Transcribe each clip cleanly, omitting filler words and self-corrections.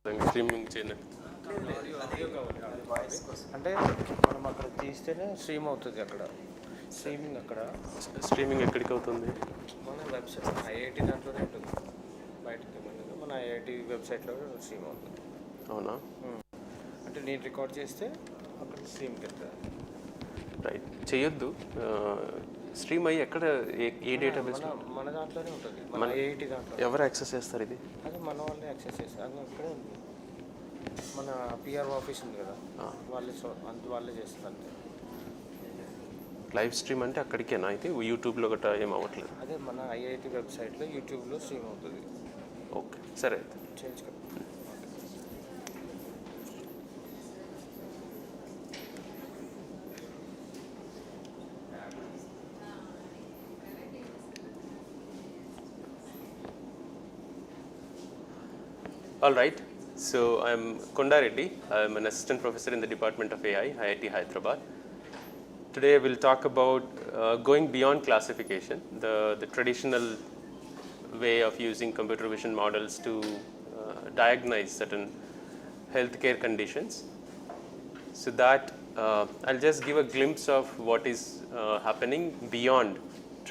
Streaming చేయను అంటే మనం అక్కడ తీస్తేనే స్ట్రీమ్ అవుతుంది అక్కడ స్ట్రీమింగ్ అక్కడ స్ట్రీమింగ్ ఎక్కడికి అవుతుంది మన వెబ్సైట్ ఐఐటి దాంట్లోనే ఉంటుంది బయటకి మన ఐఐటి వెబ్సైట్లో స్ట్రీమ్ అవుతుంది అవునా అంటే నేను రికార్డ్ చేస్తే అక్కడ స్ట్రీమ్కి వెళ్తుంది రైట్ చేయొద్దు స్ట్రీమ్ అయ్యి ఎక్కడ ఏ డేటాబేస్ మన దాంట్లోనే ఉంటుంది మన ఐఐటి దాంట్లో ఎవరు యాక్సెస్ చేస్తారు ఇది అది మన వాళ్ళే యాక్సెస్ చేస్తారు అది ఇక్కడే ఉంది మన పిఆర్ ఆఫీస్ ఉంది కదా వాళ్ళే చేస్తారు అంతే లైవ్ స్ట్రీమ్ అంటే అక్కడికేనా అయితే యూట్యూబ్లో గట్రా ఏం అవ్వట్లేదు అదే మన ఐఐటి వెబ్సైట్లో యూట్యూబ్లో స్ట్రీమ్ అవుతుంది ఓకే సరే అయితే చేయించుకో All right, so I'm Konda Reddy. I'm an assistant professor in the Department of AI, IIT Hyderabad. Today I will talk about going beyond classification, the traditional way of using computer vision models to diagnose certain healthcare conditions. So that I'll just give a glimpse of what is happening beyond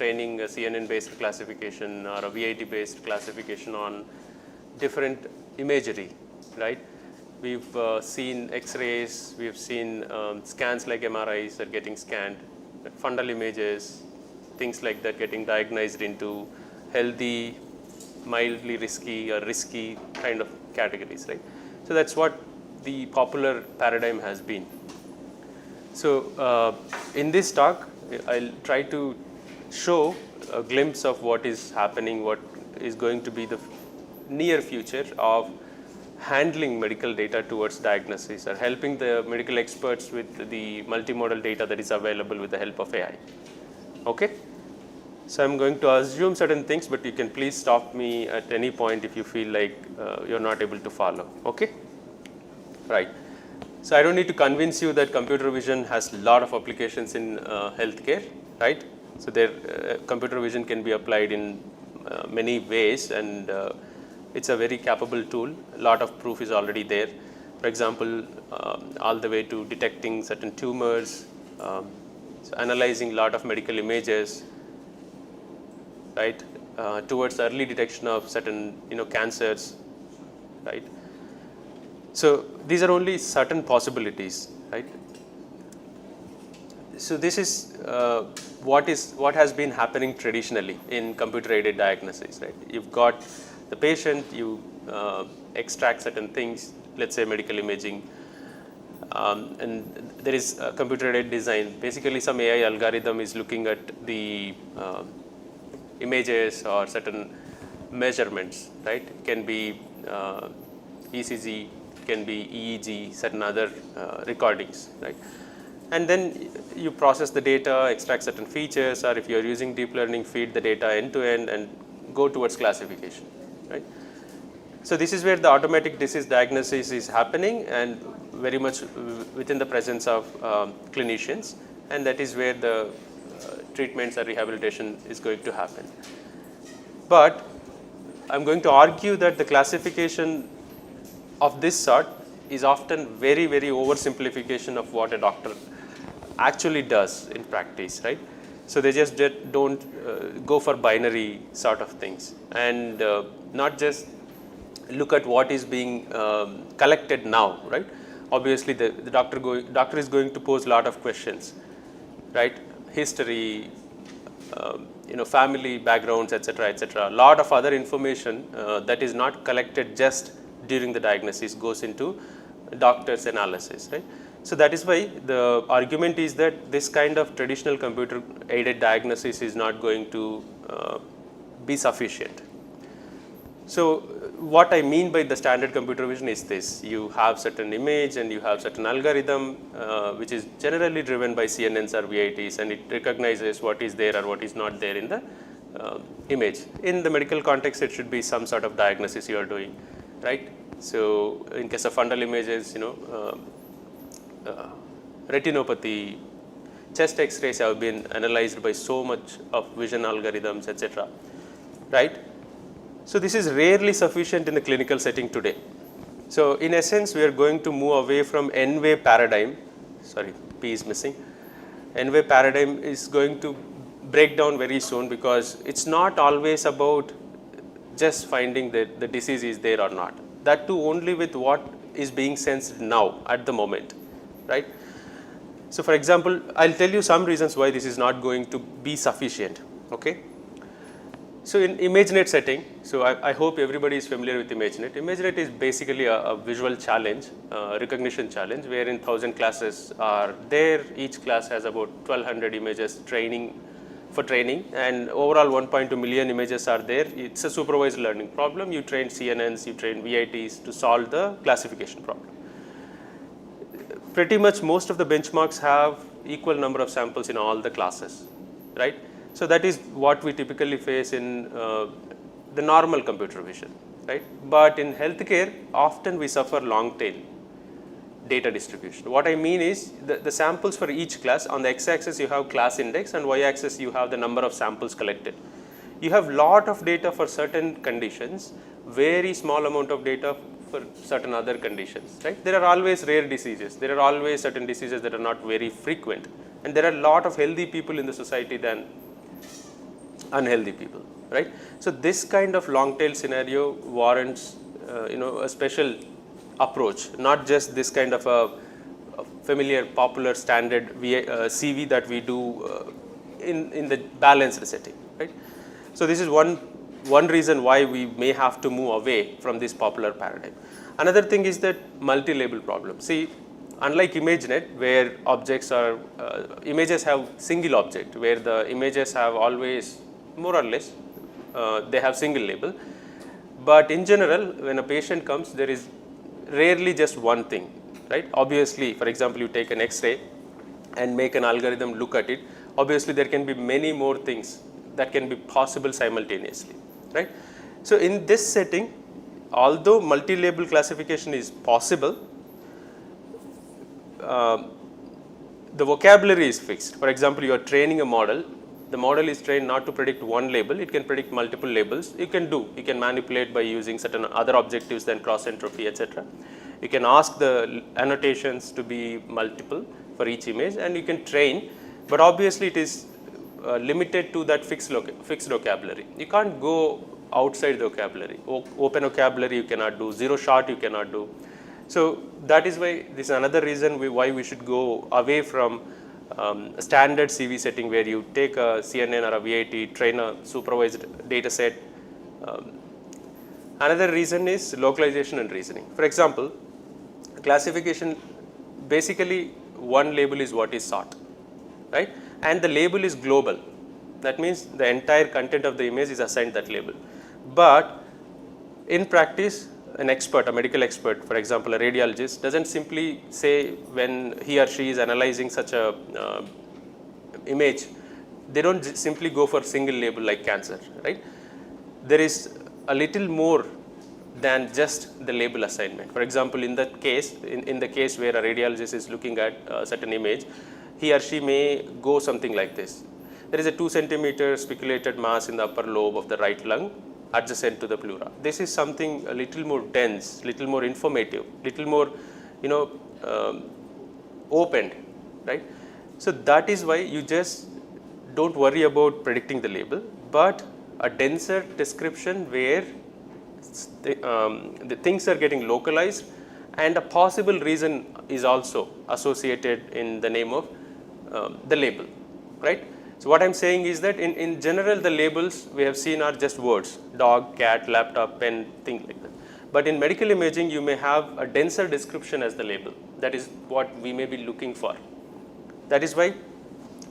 training a CNN-based classification or a VIT-based classification on different imagery, right? We've seen X-rays, we've seen scans like MRIs are getting scanned, fundal images, things like that getting diagnosed into healthy, mildly risky or risky kind of categories, right? So that's what the popular paradigm has been. So in this talk, I'll try to show a glimpse of what is happening, what is going to be the near future of handling medical data towards diagnosis or helping the medical experts with the multimodal data that is available with the help of AI. Okay? So I'm going to assume certain things, but you can please stop me at any point if you feel like you're not able to follow. Okay? Right. So I don't need to convince you that computer vision has a lot of applications in healthcare, right? So there, computer vision can be applied in many ways, and it's a very capable tool. A lot of proof is already there. For example, all the way to detecting certain tumors, so analyzing a lot of medical images, right? Towards early detection of certain cancers, right? So these are only certain possibilities, right? So this is what has been happening traditionally in computer-aided diagnosis, right? You've got the patient, you extract certain things, let's say medical imaging, and there is a computer-aided design. Basically, some AI algorithm is looking at the images or certain measurements, right? It can be ECG, can be EEG, certain other recordings, right? And then you process the data, extract certain features, or if you're using deep learning, feed the data end to end and go towards classification, right? So this is where the automatic disease diagnosis is happening, and very much within the presence of clinicians, and that is where the treatments or rehabilitation is going to happen. But I'm going to argue that the classification of this sort is often very, very oversimplification of what a doctor actually does in practice, right? So they just don't go for binary sort of things, and not just look at what is being collected now, right? Obviously, the doctor is going to pose a lot of questions, right? History, family backgrounds, etc., etc. A lot of other information that is not collected just during the diagnosis goes into doctor's analysis, right? So that is why the argument is that this kind of traditional computer-aided diagnosis is not going to be sufficient. So what I mean by the standard computer vision is this: you have certain image and you have certain algorithm which is generally driven by CNNs or VITs, and it recognizes what is there or what is not there in the image. In the medical context, it should be some sort of diagnosis you are doing, right? So in case of fundal images, retinopathy, chest X-rays have been analyzed by so much of vision algorithms, etc., right? So this is rarely sufficient in the clinical setting today. So in essence, we are going to move away from N-way paradigm. Sorry, P is missing. N-way paradigm is going to break down very soon, because it's not always about just finding that the disease is there or not. That too only with what is being sensed now at the moment, right? So for example, I'll tell you some reasons why this is not going to be sufficient, okay? So in ImageNet setting, so I hope everybody is familiar with ImageNet. ImageNet is basically a visual challenge, recognition challenge, wherein 1,000 classes are there. Each class has about 1,200 images for training, and overall 1.2 million images are there. It's a supervised learning problem. You train CNNs, you train VITs to solve the classification problem. Pretty much most of the benchmarks have equal number of samples in all the classes, right? So that is what we typically face in the normal computer vision, right? But in healthcare, often we suffer long tail data distribution. What I mean is the samples for each class, on the x-axis you have class index, and y-axis you have the number of samples collected. You have lot of data for certain conditions, very small amount of data for certain other conditions, right? There are always rare diseases. There are always certain diseases that are not very frequent, and there are a lot of healthy people in the society than unhealthy people, right? So this kind of long tail scenario warrants a special approach, not just this kind of a familiar popular standard CV that we do in the balanced setting, right? So this is one reason why we may have to move away from this popular paradigm. Another thing is that multi-label problem. See, unlike ImageNet, where images have single object, where the images have always more or less they have single label, but in general when a patient comes, there is rarely just one thing, right? Obviously, for example, you take an X-ray and make an algorithm look at it, obviously there can be many more things that can be possible simultaneously, right? So in this setting, although multi-label classification is possible, the vocabulary is fixed. For example, you are training a model. The model is trained not to predict one label, it can predict multiple labels. You can manipulate by using certain other objectives than cross entropy, etc. You can ask the annotations to be multiple for each image, and you can train, but obviously it is limited to that fixed vocabulary. You can't go outside the vocabulary. Open vocabulary you cannot do, zero shot you cannot do. So that is why this is another reason why we should go away from a standard CV setting where you take a CNN or a VIT, train a supervised data set. Another reason is localization and reasoning. For example, classification, basically one label is what is sought, right? And the label is global. That means the entire content of the image is assigned that label. But in practice, a medical expert, for example, a radiologist, doesn't simply say when he or she is analyzing such a image, they don't simply go for single label like cancer, right? There is a little more than just the label assignment. For example, in that case, in the case where a radiologist is looking at a certain image, he or she may go something like this. There is a 2 centimeter speculated mass in the upper lobe of the right lung, adjacent to the pleura. This is something a little more dense, little more informative, little more, opened, right? So that is why you just don't worry about predicting the label, but a denser description where the things are getting localized, and a possible reason is also associated in the name of the label, right? So what I'm saying is that in general, the labels we have seen are just words: dog, cat, laptop, pen, things like that. But in medical imaging, you may have a denser description as the label. That is what we may be looking for. That is why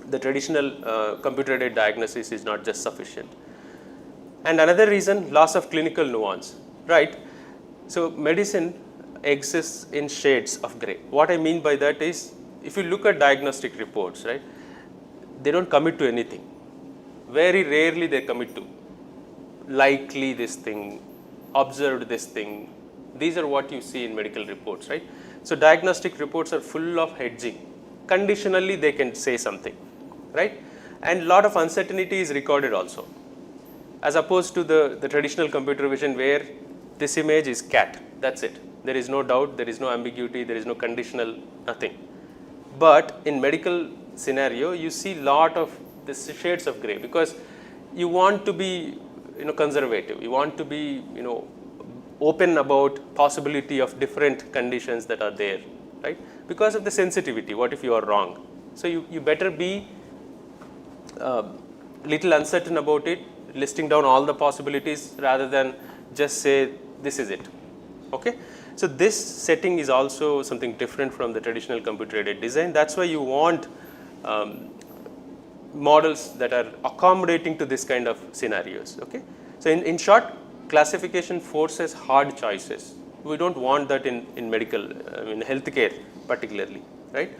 the traditional computer-aided diagnosis is not just sufficient. And another reason, loss of clinical nuance, right? So medicine exists in shades of gray. What I mean by that is, if you look at diagnostic reports, right, they don't commit to anything. Very rarely they commit to likely this thing, observed this thing. These are what you see in medical reports, right? So diagnostic reports are full of hedging. Conditionally they can say something, right? And lot of uncertainty is recorded also, as opposed to the traditional computer vision where this image is cat, that's it. There is no doubt, there is no ambiguity, there is no conditional, nothing. But in medical scenario, you see lot of this shades of gray, because you want to be conservative. You want to be open about possibility of different conditions that are there, right? Because of the sensitivity. What if you are wrong? So you better be little uncertain about it, listing down all the possibilities rather than just say this is it. Okay, so this setting is also something different from the traditional computer-aided design. That's why you want models that are accommodating to this kind of scenarios. Okay, so in short, classification forces hard choices. We don't want that in medical, in healthcare particularly, right?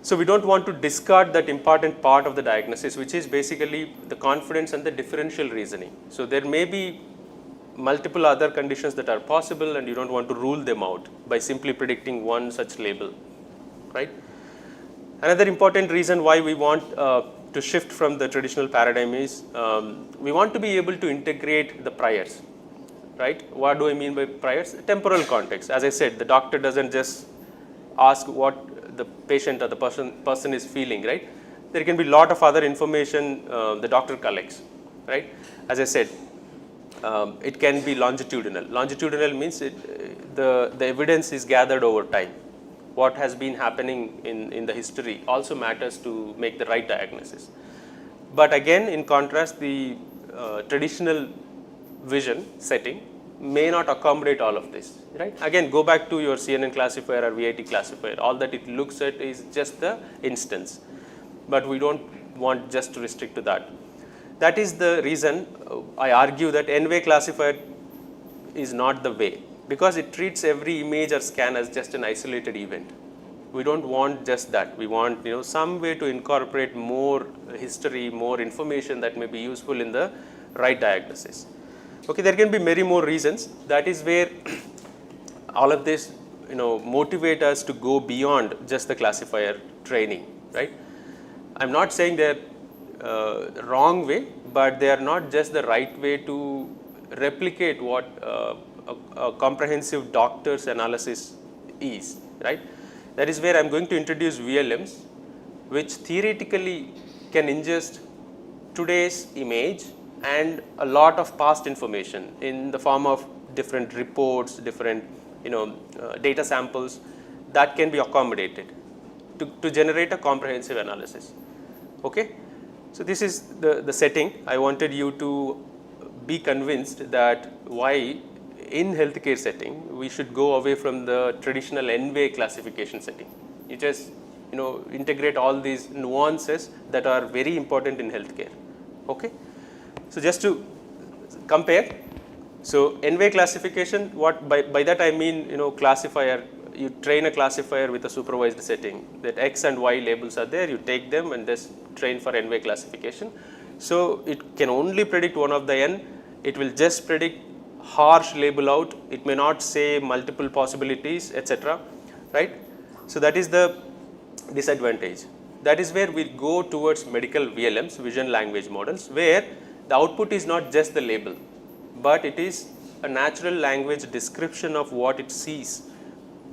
So we don't want to discard that important part of the diagnosis, which is basically the confidence and the differential reasoning. So there may be multiple other conditions that are possible, and you don't want to rule them out by simply predicting one such label, right? Another important reason why we want to shift from the traditional paradigm is we want to be able to integrate the priors, right? What do I mean by priors? Temporal context. As I said, the doctor doesn't just ask what the patient or the person is feeling, right? There can be a lot of other information the doctor collects, right? As I said, it can be longitudinal. Longitudinal means the evidence is gathered over time. What has been happening in the history also matters to make the right diagnosis. But again, in contrast, the traditional vision setting may not accommodate all of this, right? Again, go back to your CNN classifier or VIT classifier. All that it looks at is just the instance, but we don't want just to restrict to that. That is the reason I argue that N-way classifier is not the way, because it treats every image or scan as just an isolated event. We don't want just that. We want some way to incorporate more history, more information that may be useful in the right diagnosis. Okay, there can be many more reasons. That is where all of this motivate us to go beyond just the classifier training, right? I'm not saying they're wrong way, but they are not just the right way to replicate what a comprehensive doctor's analysis is, right? That is where I'm going to introduce VLMs, which theoretically can ingest today's image and a lot of past information in the form of different reports, different data samples that can be accommodated to generate a comprehensive analysis. Okay, so this is the setting. I wanted you to be convinced that why in healthcare setting we should go away from the traditional N-way classification setting. You just integrate all these nuances that are very important in healthcare. Okay, so just to compare, so N-way classification, what by that I mean classifier. You train a classifier with a supervised setting that X and Y labels are there. You take them and just train for N-way classification. So it can only predict one of the N. It will just predict harsh label out. It may not say multiple possibilities, etc. Right? So that is the disadvantage. That is where we go towards medical VLMs, vision language models, where the output is not just the label, but it is a natural language description of what it sees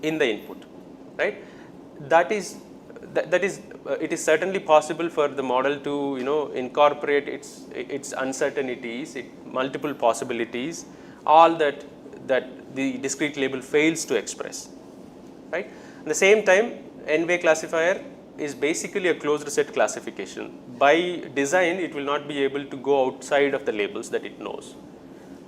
in the input, right? That is it is certainly possible for the model to incorporate its uncertainties, multiple possibilities, all that the discrete label fails to express, right? At the same time, N-way classifier is basically a closed set classification. By design, it will not be able to go outside of the labels that it knows.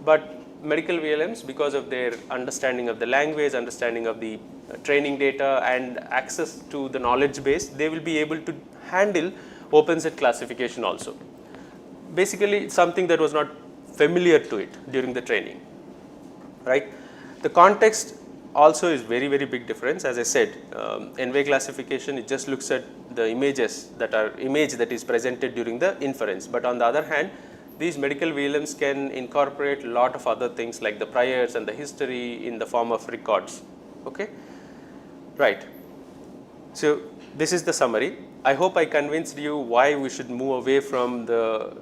But medical VLMs, because of their understanding of the language, understanding of the training data and access to the knowledge base, they will be able to handle open set classification also. Basically, it's something that was not familiar to it during the training, right? The context also is very, very big difference. As I said, N-way classification, it just looks at the images that is presented during the inference. But on the other hand, these medical VLMs can incorporate a lot of other things like the priors and the history in the form of records. Okay, right. So this is the summary. I hope I convinced you why we should move away from the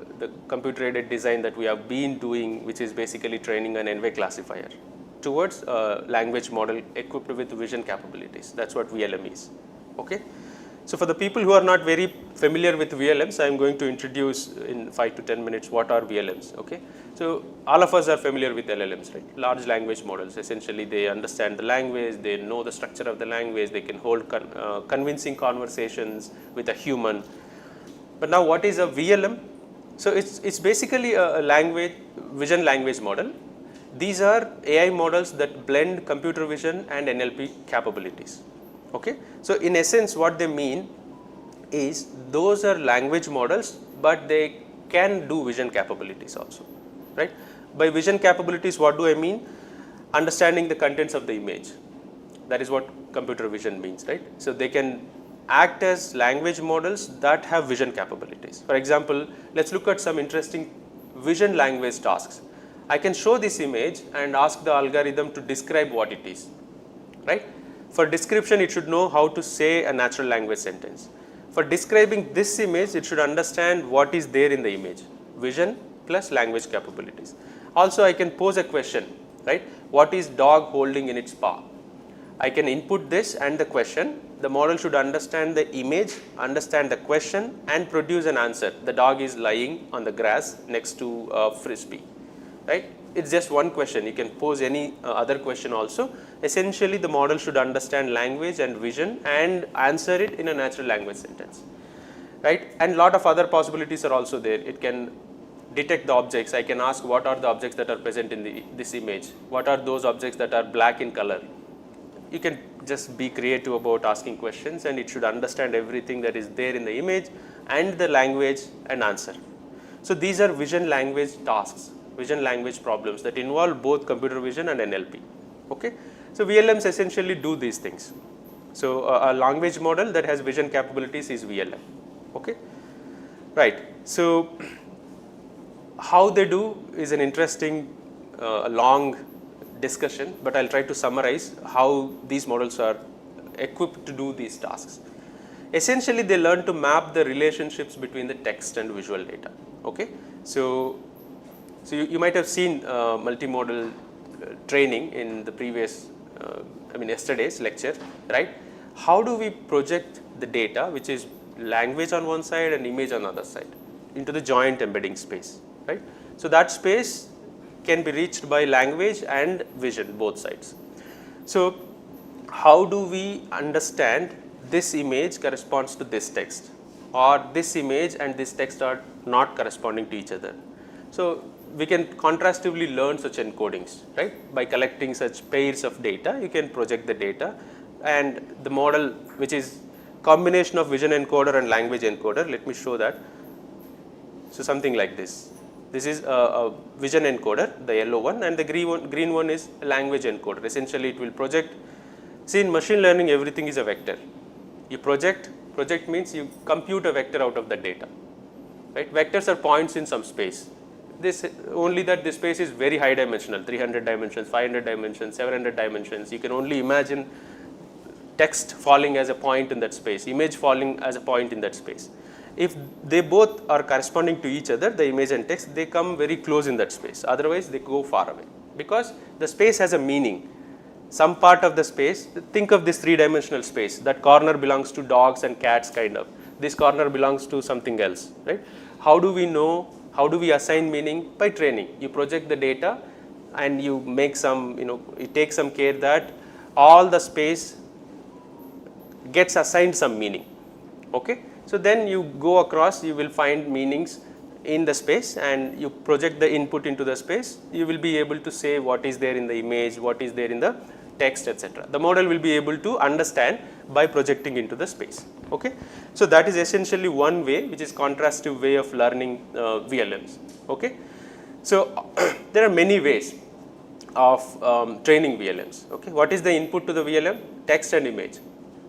computer-aided design that we have been doing, which is basically training an N-way classifier. towards a language model equipped with vision capabilities. That's what VLM is. Okay. So for the people who are not very familiar with VLMs, I am going to introduce in 5 to 10 minutes what are VLMs. Okay. So all of us are familiar with LLMs, right? Large language models. Essentially, they understand the language, they know the structure of the language, they can hold convincing conversations with a human. But now, what is a VLM? So it's basically a vision language model. These are AI models that blend computer vision and NLP capabilities. Okay. So in essence, what they mean is those are language models, but they can do vision capabilities also, right? By vision capabilities, what do I mean? Understanding the contents of the image. That is what computer vision means, right? So they can act as language models that have vision capabilities. For example, let's look at some interesting vision language tasks. I can show this image and ask the algorithm to describe what it is, right? For description, it should know how to say a natural language sentence. For describing this image, it should understand what is there in the image, vision plus language capabilities. Also, I can pose a question, right? What is dog holding in its paw? I can input this and the question. The model should understand the image, understand the question, and produce an answer. The dog is lying on the grass next to a frisbee, right? It's just one question. You can pose any other question also. Essentially, the model should understand language and vision and answer it in a natural language sentence, right? And lot of other possibilities are also there. It can detect the objects. I can ask what are the objects that are present in this image? What are those objects that are black in color? You can just be creative about asking questions, and it should understand everything that is there in the image and the language and answer. So these are vision language tasks, vision language problems that involve both computer vision and NLP. Okay. So VLMs essentially do these things. So a language model that has vision capabilities is VLM. Okay. Right. So how they do is an interesting long discussion, but I'll try to summarize how these models are equipped to do these tasks. Essentially, they learn to map the relationships between the text and visual data. Okay. So you might have seen multimodal training in the previous, yesterday's lecture, right? How do we project the data, which is language on one side and image on the other side, into the joint embedding space, right? So that space can be reached by language and vision, both sides. So how do we understand this image corresponds to this text, or this image and this text are not corresponding to each other? So we can contrastively learn such encodings, right? By collecting such pairs of data, you can project the data, and the model, which is combination of vision encoder and language encoder, let me show that. So something like this. This is a vision encoder, the yellow one, and the green one is a language encoder. Essentially, it will project. See, in machine learning, everything is a vector. You project means you compute a vector out of the data, right? Vectors are points in some space. Only that this space is very high dimensional, 300 dimensions, 500 dimensions, 700 dimensions. You can only imagine text falling as a point in that space, image falling as a point in that space. If they both are corresponding to each other, the image and text, they come very close in that space. Otherwise, they go far away, because the space has a meaning. Some part of the space, think of this three-dimensional space. That corner belongs to dogs and cats, kind of. This corner belongs to something else, right? How do we know? How do we assign meaning? By training. You project the data and you make some, you take some care that all the space gets assigned some meaning. Okay. So then you go across, you will find meanings in the space, and you project the input into the space. You will be able to say what is there in the image, what is there in the text, etc. The model will be able to understand by projecting into the space. Okay. So that is essentially one way, which is contrastive way of learning VLMs. Okay. So there are many ways of training VLMs. Okay. What is the input to the VLM? Text and image.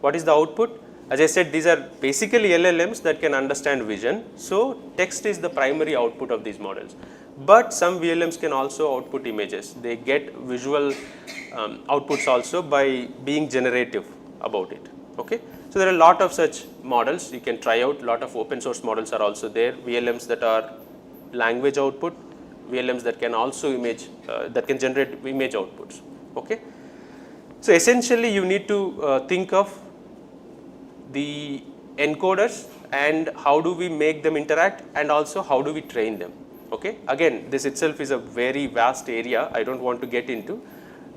What is the output? As I said, these are basically LLMs that can understand vision. So text is the primary output of these models. But some VLMs can also output images. They get visual outputs also by being generative about it. Okay. So there are a lot of such models you can try out. A lot of open source models are also there. VLMs that are language output, VLMs that can also that can generate image outputs. Okay. So essentially you need to think of the encoders and how do we make them interact, and also how do we train them. Okay. Again, this itself is a very vast area I don't want to get into,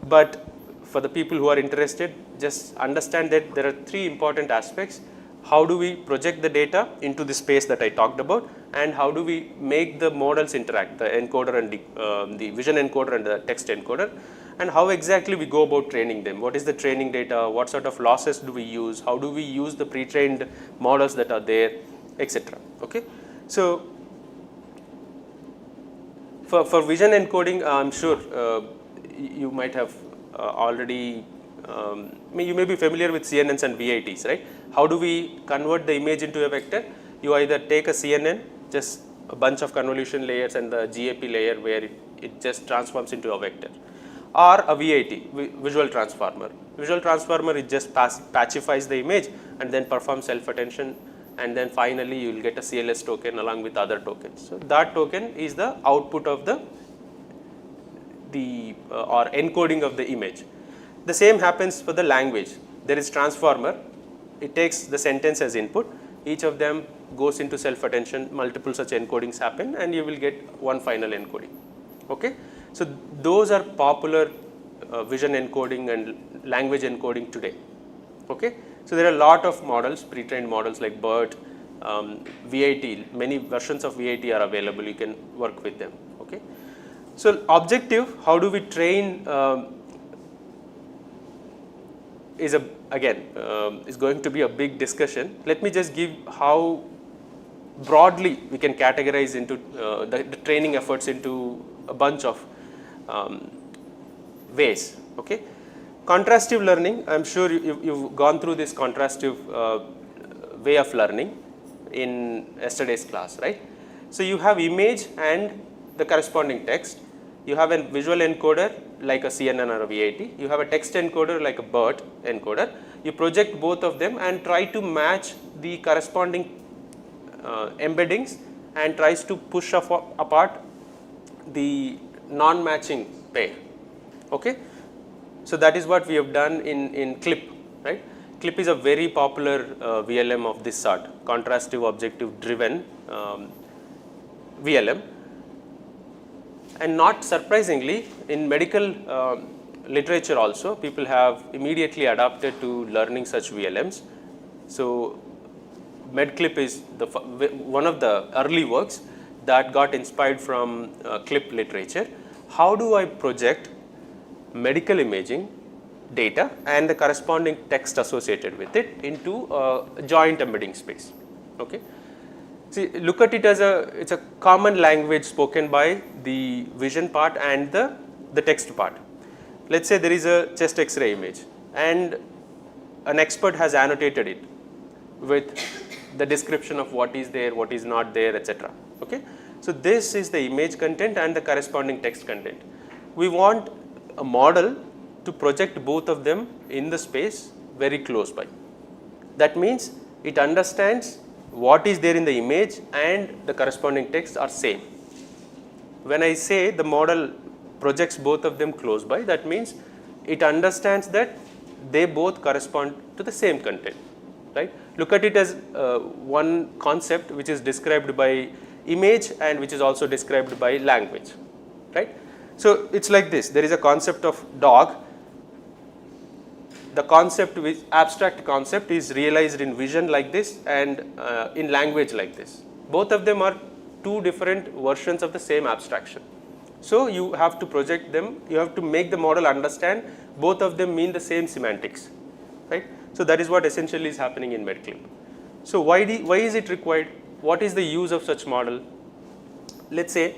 but for the people who are interested, just understand that there are three important aspects. How do we project the data into the space that I talked about, and how do we make the models interact, the encoder and the vision encoder and the text encoder, and how exactly we go about training them. What is the training data, what sort of losses do we use, how do we use the pre-trained models that are there, etc. Okay. So for vision encoding, I'm sure you might have already, you may be familiar with CNNs and VITs, right? How do we convert the image into a vector? You either take a CNN, just a bunch of convolution layers, and the GAP layer where it just transforms into a vector, or a VIT, visual transformer. Visual transformer, it just patchifies the image and then performs self-attention, and then finally you will get a CLS token along with other tokens. So that token is the output of the or encoding of the image. The same happens for the language. There is transformer, it takes the sentence as input, each of them goes into self-attention, multiple such encodings happen, and you will get one final encoding. Okay. So those are popular vision encoding and language encoding today. Okay. So there are a lot of models, pre-trained models like BERT, VIT, many versions of VIT are available, you can work with them. Okay. So objective, how do we train is going to be a big discussion. Let me just give how broadly we can categorize into the training efforts into a bunch of ways. Okay. Contrastive learning, I'm sure you've gone through this contrastive way of learning in yesterday's class, right? So you have image and the corresponding text. You have a visual encoder like a CNN or a VIT. You have a text encoder like a BERT encoder. You project both of them and try to match the corresponding embeddings and tries to push apart the non-matching pair. Okay. So that is what we have done in CLIP, right? CLIP is a very popular VLM of this sort, contrastive objective driven VLM. And not surprisingly, in medical literature also, people have immediately adapted to learning such VLMs. So MedClip is one of the early works that got inspired from CLIP literature. How do I project medical imaging data and the corresponding text associated with it into a joint embedding space? Okay. See, look at it as it's a common language spoken by the vision part and the text part. Let's say there is a chest X-ray image and an expert has annotated it with the description of what is there, what is not there, etc. Okay. So this is the image content and the corresponding text content. We want a model to project both of them in the space very close by. That means it understands what is there in the image and the corresponding text are same. When I say the model projects both of them close by, that means it understands that they both correspond to the same content, right? Look at it as one concept which is described by image and which is also described by language, right? So it's like this, there is a concept of dog. The concept, which abstract concept, is realized in vision like this and in language like this. Both of them are two different versions of the same abstraction. So you have to project them, you have to make the model understand both of them mean the same semantics, right? So that is what essentially is happening in MedClip. So why is it required? What is the use of such model? Let's say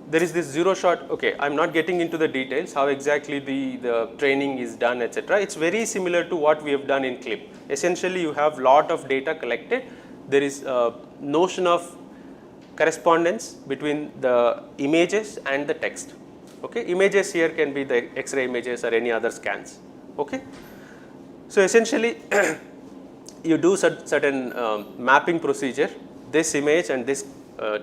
there is this zero shot, okay, I'm not getting into the details, how exactly the training is done, etc. It's very similar to what we have done in CLIP. Essentially, you have lot of data collected. There is a notion of correspondence between the images and the text. Okay, images here can be the X-ray images or any other scans. Okay, so essentially, you do certain mapping procedure. This image and this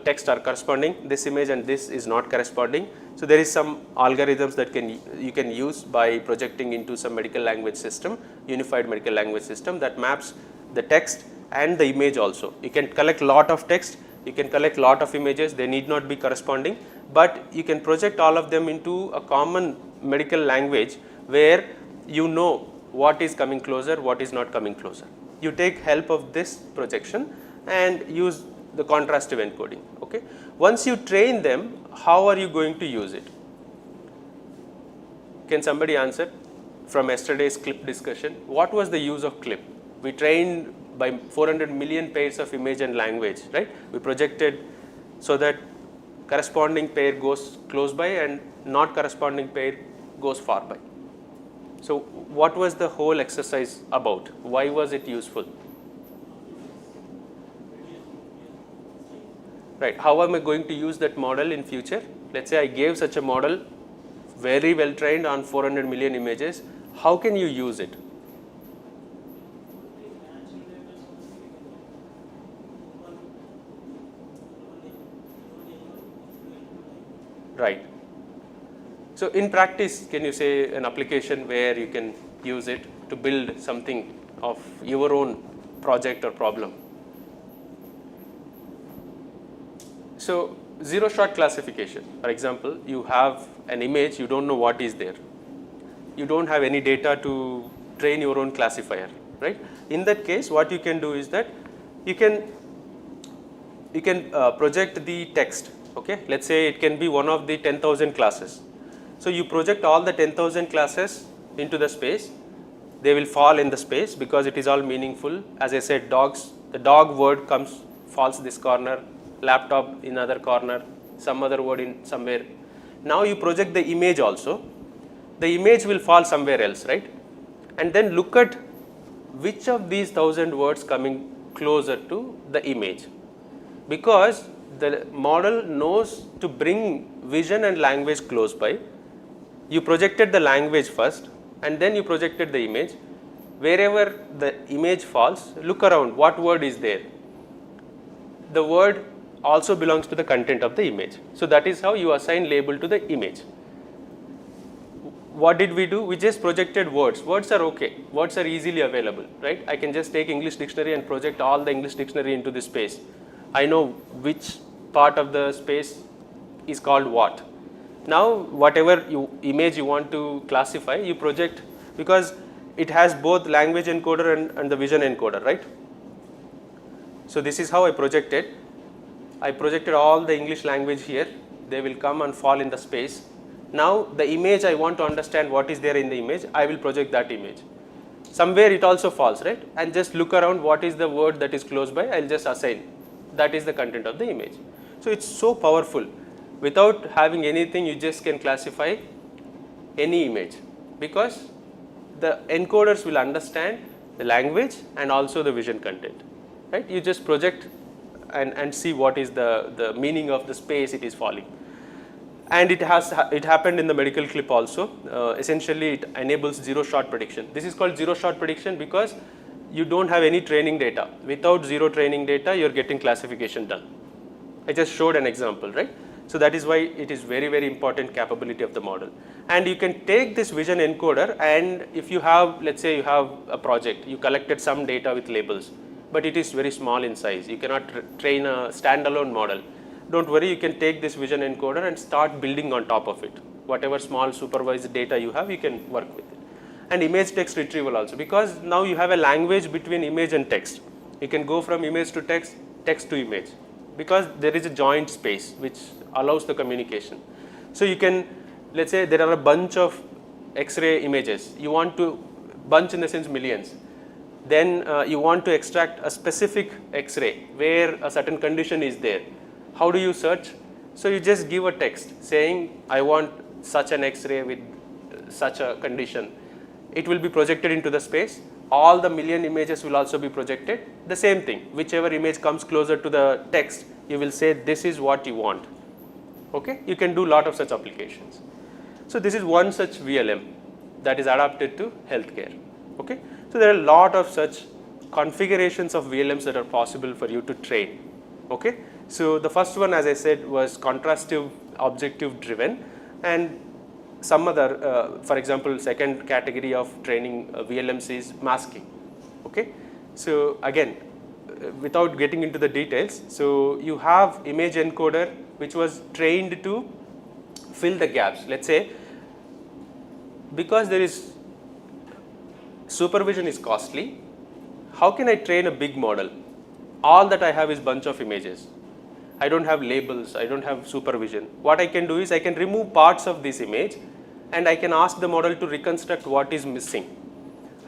text are corresponding, this image and this is not corresponding. So there is some algorithms that you can use by projecting into some medical language system, unified medical language system that maps the text and the image also. You can collect lot of text, you can collect lot of images, they need not be corresponding, but you can project all of them into a common medical language where you know what is coming closer, what is not coming closer. You take help of this projection and use the contrastive encoding. Okay. Once you train them, how are you going to use it? Can somebody answer from yesterday's clip discussion? What was the use of clip? We trained by 400 million pairs of image and language, right? We projected so that corresponding pair goes close by and not corresponding pair goes far by. So what was the whole exercise about? Why was it useful? Right, how am I going to use that model in future? Let's say I gave such a model, very well trained on 400 million images. How can you use it? Right. So in practice, can you say an application where you can use it to build something of your own project or problem? So zero shot classification, for example, you have an image, you don't know what is there. You don't have any data to train your own classifier, right? In that case, what you can do is that you can project the text. Okay, let's say it can be one of the 10,000 classes. So you project all the 10,000 classes into the space. They will fall in the space because it is all meaningful. As I said, dogs, the dog word falls this corner, laptop in other corner, some other word in somewhere. Now you project the image also. The image will fall somewhere else, right? And then look at which of these 1,000 words coming closer to the image. Because the model knows to bring vision and language close by. You projected the language first and then you projected the image. Wherever the image falls, look around, what word is there? The word also belongs to the content of the image. So that is how you assign label to the image. What did we do? We just projected words. Words are okay. Words are easily available, right? I can just take English dictionary and project all the English dictionary into this space. I know which part of the space is called what. Now whatever image you want to classify, you project, because it has both language encoder and the vision encoder, right? So this is how I projected. I projected all the English language here. They will come and fall in the space. Now the image, I want to understand what is there in the image, I will project that image. Somewhere it also falls, right? And just look around what is the word that is close by, I'll just assign. That is the content of the image. So it's so powerful. Without having anything, you just can classify any image because the encoders will understand the language and also the vision content, right? You just project and see what is the meaning of the space it is falling. And it happened in the medical clip also. Essentially, it enables zero shot prediction. This is called zero shot prediction because you don't have any training data. Without zero training data, you're getting classification done. I just showed an example, right? So that is why it is very, very important capability of the model. And you can take this vision encoder, and if you have, let's say you have a project, you collected some data with labels, but it is very small in size. You cannot train a standalone model. Don't worry, you can take this vision encoder and start building on top of it. Whatever small supervised data you have, you can work with it. And image text retrieval also, because now you have a language between image and text. You can go from image to text, text to image, because there is a joint space which allows the communication. So you can, let's say there are a bunch of X-ray images. You want to, bunch in the sense millions. Then you want to extract a specific X-ray where a certain condition is there. How do you search? So you just give a text saying, I want such an X-ray with such a condition. It will be projected into the space. All the million images will also be projected. The same thing, whichever image comes closer to the text, you will say this is what you want. Okay, you can do a lot of such applications. So this is one such VLM that is adapted to healthcare. Okay, so there are a lot of such configurations of VLMs that are possible for you to train. Okay, So the first one, as I said, was contrastive objective driven, and some other, for example, second category of training VLMs is masking. Okay, so again, without getting into the details, so you have image encoder which was trained to fill the gaps. Let's say because there is supervision is costly, how can I train a big model? All that I have is bunch of images. I don't have labels, I don't have supervision. What I can do is I can remove parts of this image and I can ask the model to reconstruct what is missing.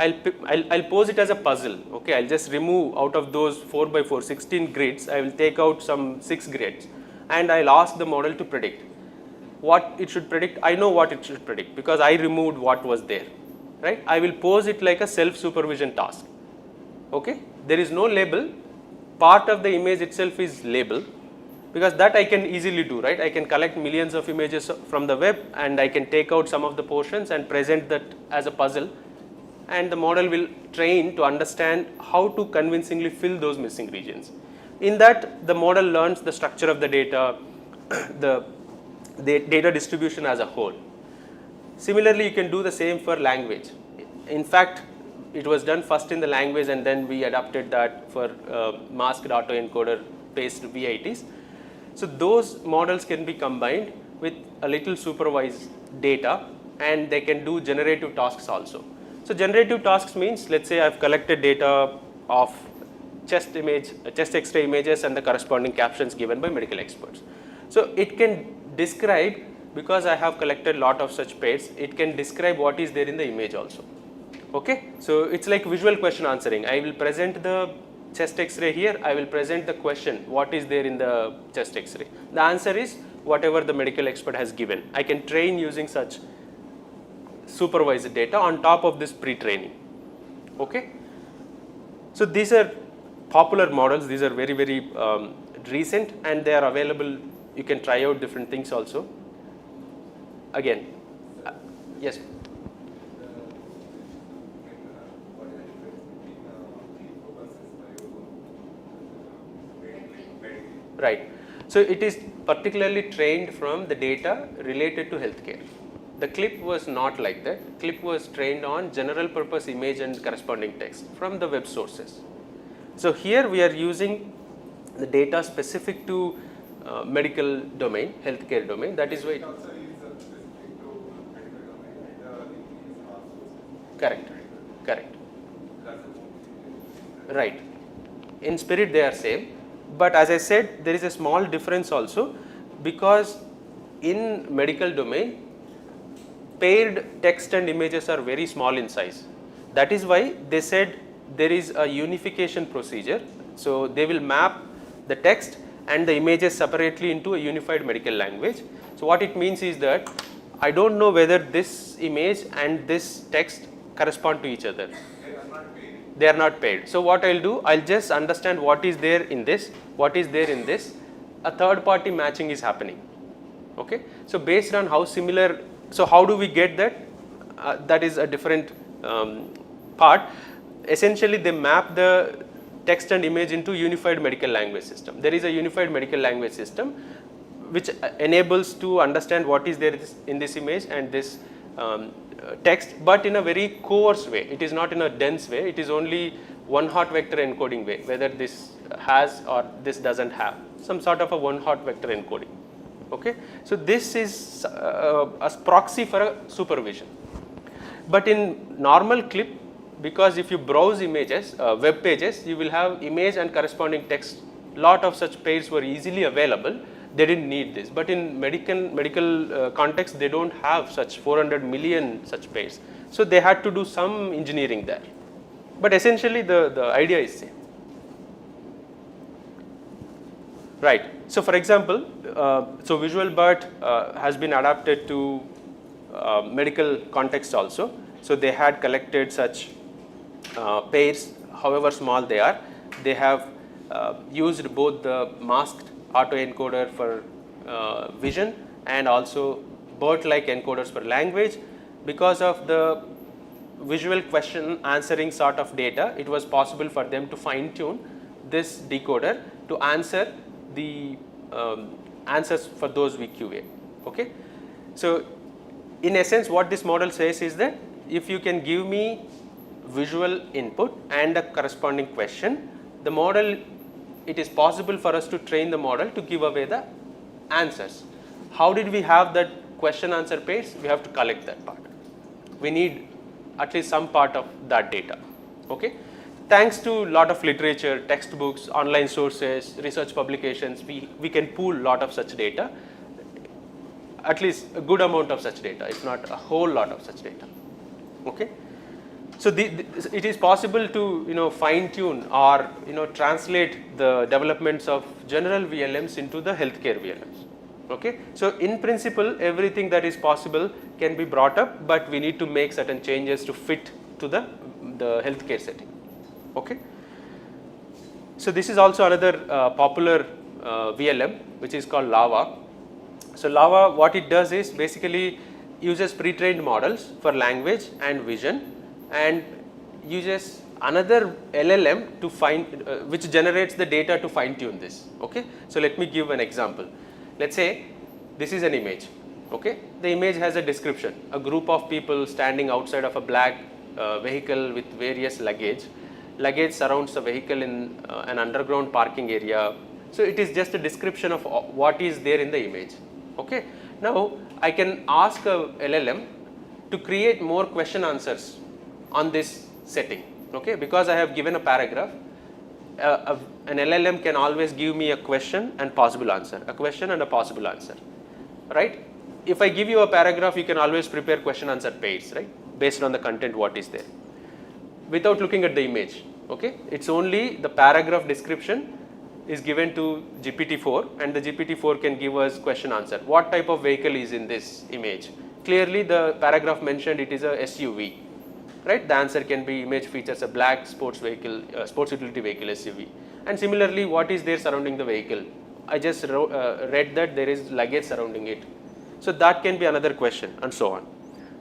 I'll pose it as a puzzle. Okay, I'll just remove out of those 4x4, 16 grids, I will take out some 6 grids and I'll ask the model to predict. What it should predict, I know what it should predict because I removed what was there, right? I will pose it like a self-supervision task. Okay, there is no label, part of the image itself is label, because that I can easily do, right? I can collect millions of images from the web and I can take out some of the portions and present that as a puzzle, and the model will train to understand how to convincingly fill those missing regions. In that, the model learns the structure of the data, the data distribution as a whole. Similarly, you can do the same for language. In fact, it was done first in the language and then we adapted that for masked autoencoder based VITs. So those models can be combined with a little supervised data and they can do generative tasks also. So generative tasks means, let's say I've collected data of chest X-ray images and the corresponding captions given by medical experts. So it can describe, because I have collected a lot of such pairs, it can describe what is there in the image also. Okay, so it's like visual question answering. I will present the chest X-ray here, I will present the question, what is there in the chest X-ray. The answer is whatever the medical expert has given. I can train using such supervised data on top of this pre-training. Okay, so these are popular models, these are very, very recent and they are available. You can try out different things also. Again, yes. Right. So it is particularly trained from the data related to healthcare. The clip was not like that. Clip was trained on general purpose image and corresponding text from the web sources. So here we are using the data specific to medical domain, healthcare domain. That is why. Correct. Correct. Right. In spirit they are same. But as I said, there is a small difference also, because in medical domain, paired text and images are very small in size. That is why they said there is a unification procedure. So they will map the text and the images separately into a unified medical language. So what it means is that I don't know whether this image and this text correspond to each other. They are not paired. So what I'll do, I'll just understand what is there in this, what is there in this. A third party matching is happening. Okay. So based on how similar, so how do we get that? That is a different part. Essentially they map the text and image into unified medical language system. There is a unified medical language system which enables to understand what is there in this image and this text, but in a very coarse way. It is not in a dense way. It is only one hot vector encoding way, whether this has or this doesn't have, some sort of a one hot vector encoding. Okay, so this is a proxy for a supervision. But in normal clip, because if you browse images, web pages, you will have image and corresponding text. Lot of such pairs were easily available. They didn't need this. But in medical context, they don't have such 400 million such pairs. So they had to do some engineering there. But essentially, the idea is same. Right. So for example, so Visual BERT has been adapted to medical context also. So they had collected such pairs, however small they are. They have used both the masked autoencoder for vision and also BERT-like encoders for language. Because of the visual question answering sort of data, it was possible for them to fine-tune this decoder to answer the answers for those we QA. Okay, so in essence, what this model says is that if you can give me visual input and a corresponding question, the model, it is possible for us to train the model to give away the answers. How did we have that question answer pairs? We have to collect that part. We need at least some part of that data. Okay, thanks to a lot of literature, textbooks, online sources, research publications, we can pool a lot of such data, at least a good amount of such data, if not a whole lot of such data. Okay, so it is possible to fine tune or translate the developments of general VLMs into the healthcare VLMs. Okay, so in principle everything that is possible can be brought up, but we need to make certain changes to fit to the healthcare setting. Okay, so this is also another popular VLM which is called Lava. So Lava, what it does is basically uses pre-trained models for language and vision and uses another LLM to which generates the data to fine tune this. Okay, so let me give an example. Let's say this is an image. Okay, the image has a description, a group of people standing outside of a black vehicle with various luggage. Luggage surrounds the vehicle in an underground parking area. So it is just a description of what is there in the image. Okay, now I can ask a LLM to create more question answers on this setting. Okay, because I have given a paragraph, an LLM can always give me a question and possible answer, a question and a possible answer, right? If I give you a paragraph, you can always prepare question answer pairs, right, based on the content what is there, without looking at the image. Okay, it's only the paragraph description is given to GPT-4 and the GPT-4 can give us question answer. What type of vehicle is in this image? Clearly the paragraph mentioned it is a SUV, right? The answer can be image features a black sports vehicle, sports utility vehicle SUV. And similarly, what is there surrounding the vehicle? I just read that there is luggage surrounding it. So that can be another question and so on.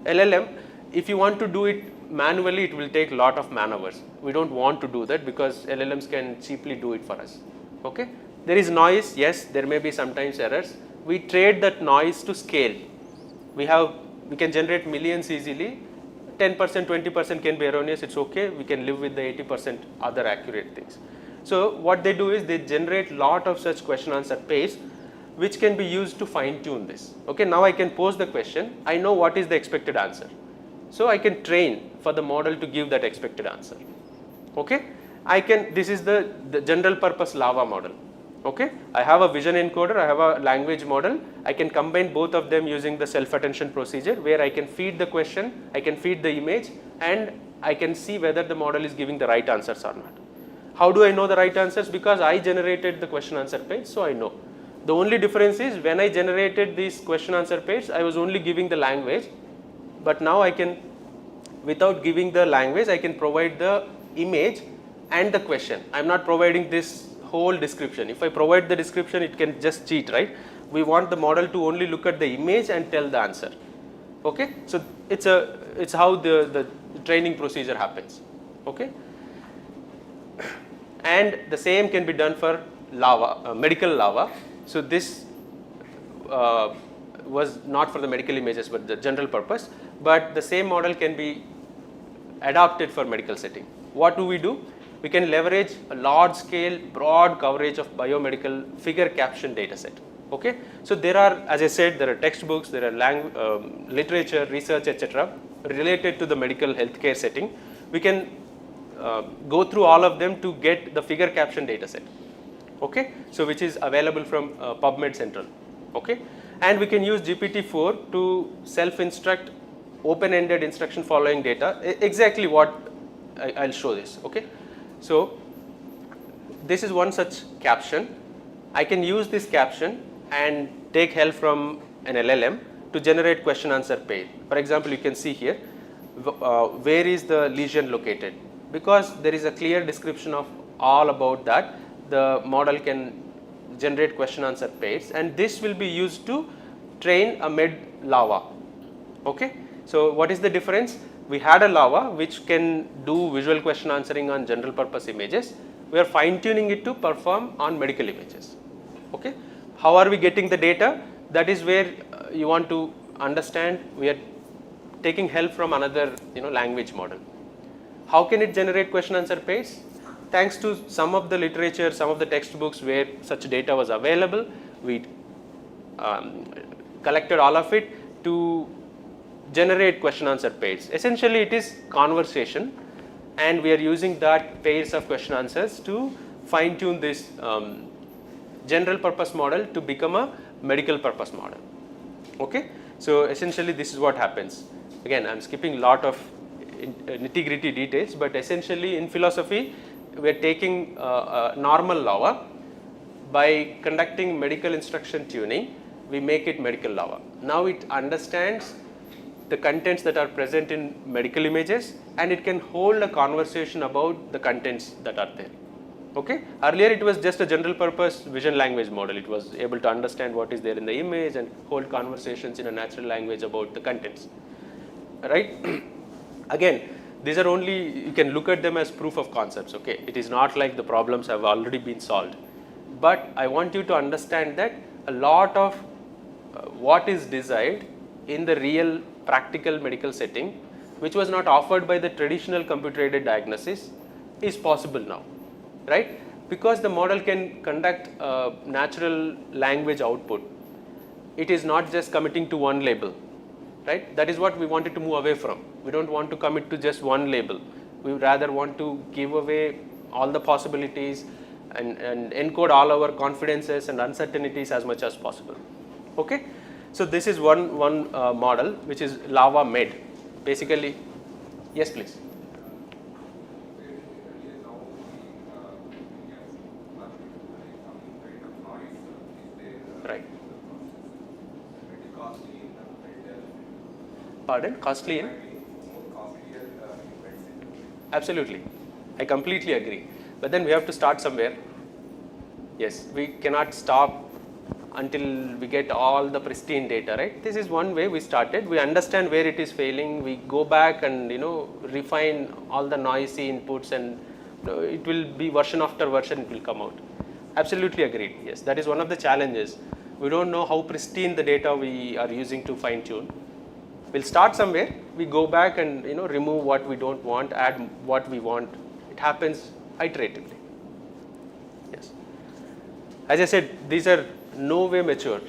LLM, if you want to do it manually, it will take a lot of man hours. We don't want to do that because LLMs can cheaply do it for us. Okay, there is noise, yes, there may be sometimes errors. We trade that noise to scale. We can generate millions easily. 10%, 20% can be erroneous, it's okay. We can live with the 80% other accurate things. So what they do is they generate lot of such question answer pairs which can be used to fine tune this. Okay, now I can pose the question, I know what is the expected answer. So I can train for the model to give that expected answer. Okay, this is the general purpose Lava model. Okay, I have a vision encoder, I have a language model. I can combine both of them using the self-attention procedure where I can feed the question, I can feed the image, and I can see whether the model is giving the right answers or not. How do I know the right answers? Because I generated the question answer page, so I know. The only difference is when I generated these question answer page, I was only giving the language, but now I can, without giving the language, I can provide the image and the question. I am not providing this whole description. If I provide the description, it can just cheat, right? We want the model to only look at the image and tell the answer. Okay, so it's how the training procedure happens. Okay, and the same can be done for Lava, medical Lava. So this was not for the medical images but the general purpose, but the same model can be adapted for medical setting. What do? We can leverage a large scale broad coverage of biomedical figure caption data set. Okay, so there are, as I said, there are textbooks, there are literature, research, etc. related to the medical healthcare setting. We can go through all of them to get the figure caption data set. Okay, so which is available from PubMed Central. Okay, and we can use GPT-4 to self-instruct open-ended instruction following data. Exactly what I'll show this. Okay, so this is one such caption. I can use this caption and take help from an LLM to generate question answer pair. For example, you can see here where is the lesion located. Because there is a clear description of all about that, the model can generate question answer pairs, and this will be used to train a med Lava. Okay, so what is the difference? We had a Lava which can do visual question answering on general purpose images. We are fine tuning it to perform on medical images. Okay, how are we getting the data? That is where you want to understand. We are taking help from another language model. How can it generate question answer pairs? Thanks to some of the literature, some of the textbooks where such data was available, we collected all of it to generate question answer pairs. Essentially it is conversation, and we are using that pairs of question answers to fine tune this general purpose model to become a medical purpose model. Okay, so essentially this is what happens. Again, I am skipping a lot of nitty-gritty details, but essentially in philosophy we are taking a normal law. By conducting medical instruction tuning, we make it medical law. Now it understands the contents that are present in medical images, and it can hold a conversation about the contents that are there. Okay, earlier it was just a general purpose vision language model. It was able to understand what is there in the image and hold conversations in a natural language about the contents, right? Again, these are only, you can look at them as proof of concepts. Okay, it is not like the problems have already been solved, but I want you to understand that a lot of what is desired in the real practical medical setting, which was not offered by the traditional computer aided diagnosis, is possible now, right? Because the model can conduct natural language output. It is not just committing to one label, right? That is what we wanted to move away from. We don't want to commit to just one label. We rather want to give away all the possibilities and encode all our confidences and uncertainties as much as possible. Okay, so this is one model, which is Lava Med. Basically, yes, please. Right. Pardon? Costly in? Absolutely. I completely agree. But then we have to start somewhere. Yes, we cannot stop until we get all the pristine data, right? This is one way we started. We understand where it is failing. We go back and refine all the noisy inputs, and it will be version after version it will come out. Absolutely agreed. Yes, that is one of the challenges. We don't know how pristine the data we are using to fine tune. We'll start somewhere. We go back and remove what we don't want, add what we want. It happens iteratively. Yes. As I said, these are no way mature.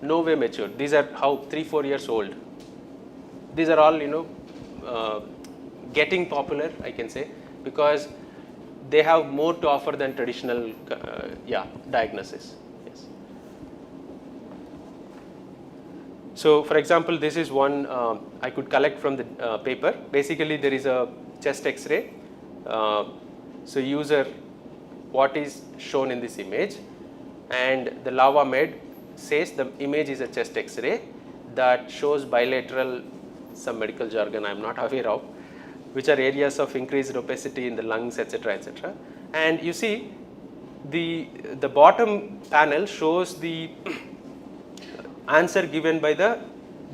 No way mature. These are how 3-4 years old. These are all getting popular, I can say, because they have more to offer than traditional diagnosis. Yes. So for example, this is one I could collect from the paper. Basically there is a chest x-ray. So user, what is shown in this image, and the Lava Med says the image is a chest x-ray that shows bilateral, some medical jargon I am not aware of, which are areas of increased opacity in the lungs, etc., etc. And you see the bottom panel shows the answer given by the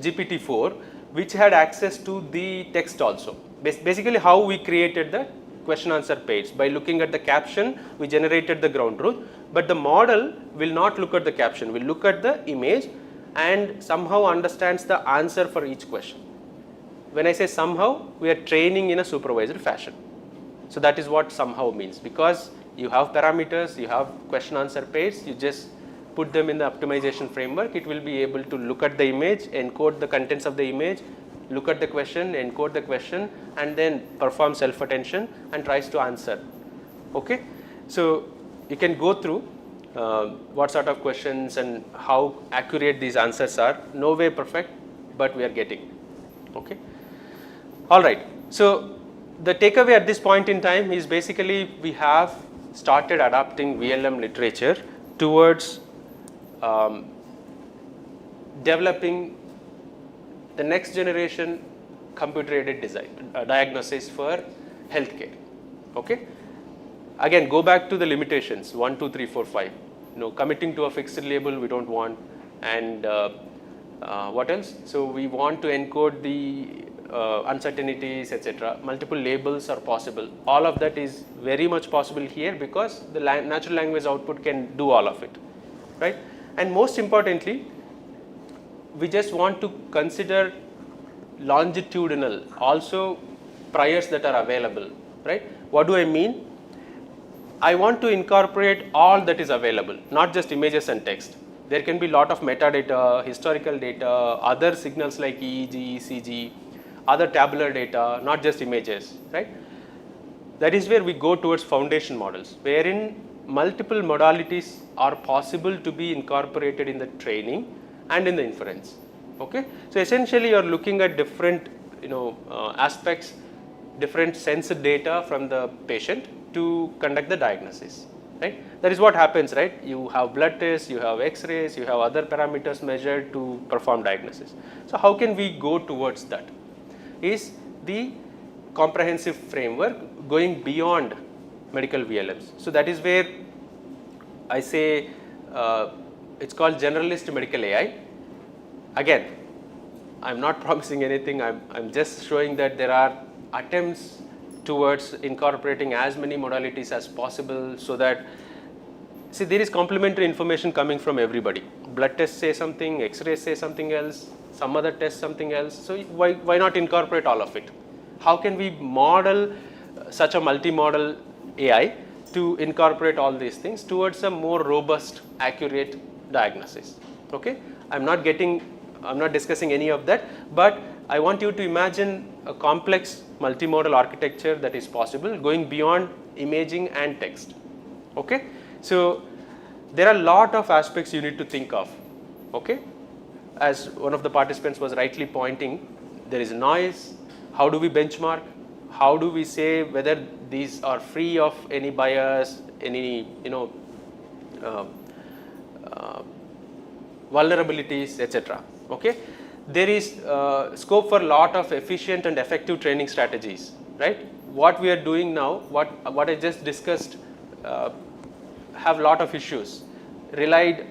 GPT-4, which had access to the text also. Basically how we created the question answer page. By looking at the caption, we generated the ground truth, but the model will not look at the caption, will look at the image and somehow understands the answer for each question. When I say somehow, we are training in a supervised fashion. So that is what somehow means, because you have parameters, you have question answer pairs, you just put them in the optimization framework, it will be able to look at the image, encode the contents of the image, look at the question, encode the question, and then perform self-attention and tries to answer. Okay, so you can go through what sort of questions and how accurate these answers are. No way perfect, but we are getting. Okay, all right. So the takeaway at this point in time is basically we have started adapting VLM literature towards developing the next generation computer aided design diagnosis for healthcare. Okay, again go back to the limitations 1, 2, 3, 4, 5. Committing to a fixed label we don't want, and what else? So we want to encode the uncertainties, etc. Multiple labels are possible. All of that is very much possible here because the natural language output can do all of it. right? And most importantly, we just want to consider longitudinal also priors that are available, right? What do I mean? I want to incorporate all that is available, not just images and text. There can be a lot of metadata, historical data, other signals like EEG, ECG, other tabular data, not just images, right? That is where we go towards foundation models, wherein multiple modalities are possible to be incorporated in the training and in the inference. Okay, so essentially you are looking at different aspects, different sensor data from the patient to conduct the diagnosis, right? That is what happens, right? You have blood tests, you have X-rays, you have other parameters measured to perform diagnosis. So how can we go towards that? Is the comprehensive framework going beyond medical VLMs. So that is where I say it's called generalist medical AI. Again, I'm not promising anything, I'm just showing that there are attempts towards incorporating as many modalities as possible, so that, see, there is complementary information coming from everybody. Blood tests say something, X-rays say something else, some other test something else, so why not incorporate all of it? How can we model such a multi-model AI to incorporate all these things towards a more robust, accurate diagnosis? Okay, I'm not discussing any of that, but I want you to imagine a complex multimodal architecture that is possible going beyond imaging and text. Okay, so there are a lot of aspects you need to think of. Okay, as one of the participants was rightly pointing, there is noise. How do we benchmark? How do we say whether these are free of any bias, any vulnerabilities, etc. Okay, there is scope for a lot of efficient and effective training strategies, right? What we are doing now, what I just discussed, have a lot of issues. They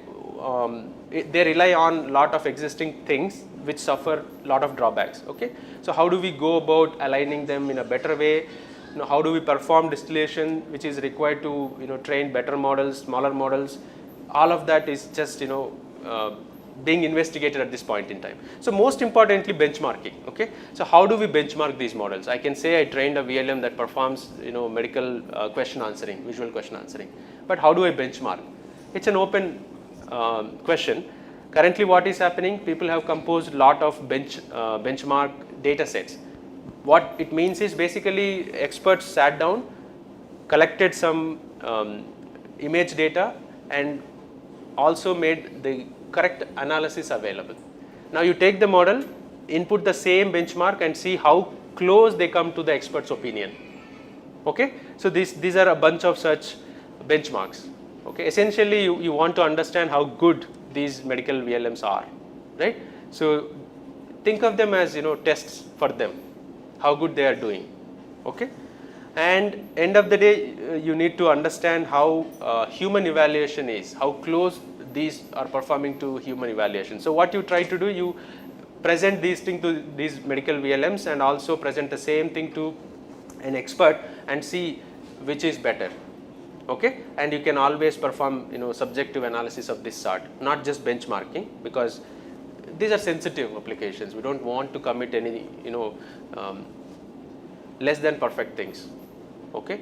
rely on a lot of existing things which suffer a lot of drawbacks. Okay, so how do we go about aligning them in a better way? How do we perform distillation, which is required to train better models, smaller models? All of that is just being investigated at this point in time. So most importantly, benchmarking. Okay, so how do we benchmark these models? I can say I trained a VLM that performs medical question answering, visual question answering, but how do I benchmark? It's an open question. Currently what is happening, people have composed a lot of benchmark data sets. What it means is basically experts sat down, collected some image data, and also made the correct analysis available. Now you take the model, input the same benchmark, and see how close they come to the expert's opinion. Okay, so these are a bunch of such benchmarks. Okay, essentially you want to understand how good these medical VLMs are, right? So think of them as tests for them, how good they are doing. Okay, and end of the day you need to understand how human evaluation is, how close these are performing to human evaluation. So what you try to do, you present these things to these medical VLMs and also present the same thing to an expert and see which is better. Okay, and you can always perform subjective analysis of this sort, not just benchmarking, because these are sensitive applications. We don't want to commit any less than perfect things. Okay,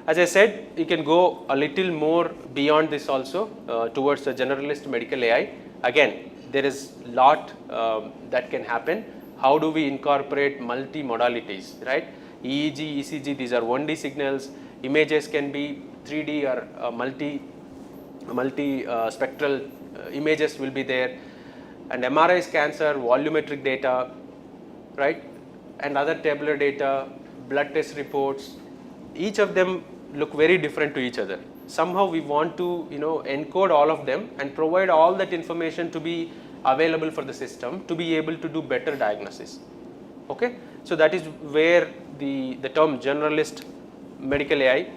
as I said, you can go a little more beyond this also towards the generalist medical AI. Again, there is a lot that can happen. How do we incorporate multi-modalities, right? EEG, ECG, these are 1D signals. Images can be 3D or multi-spectral images will be there. And MRI scans are volumetric data, right? And other tabular data, blood test reports. Each of them look very different to each other. Somehow we want to encode all of them and provide all that information to be available for the system to be able to do better diagnosis. Okay, so that is where the term generalist medical AI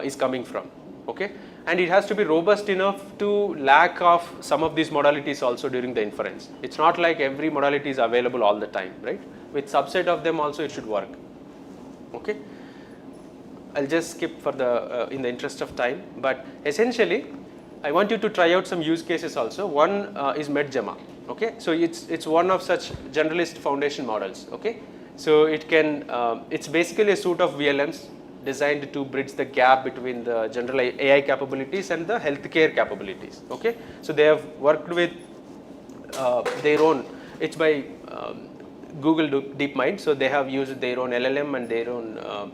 is coming from. Okay, and it has to be robust enough to lack of some of these modalities also during the inference. It's not like every modality is available all the time, right? With subset of them also it should work. Okay, I'll just skip for the in the interest of time, but essentially I want you to try out some use cases also. One is MedGemma. Okay, so it's one of such generalist foundation models. Okay, so it's basically a suite of VLMs designed to bridge the gap between the general AI capabilities and the healthcare capabilities. Okay, so they have worked with their own. It's by Google DeepMind, so they have used their own LLM and their own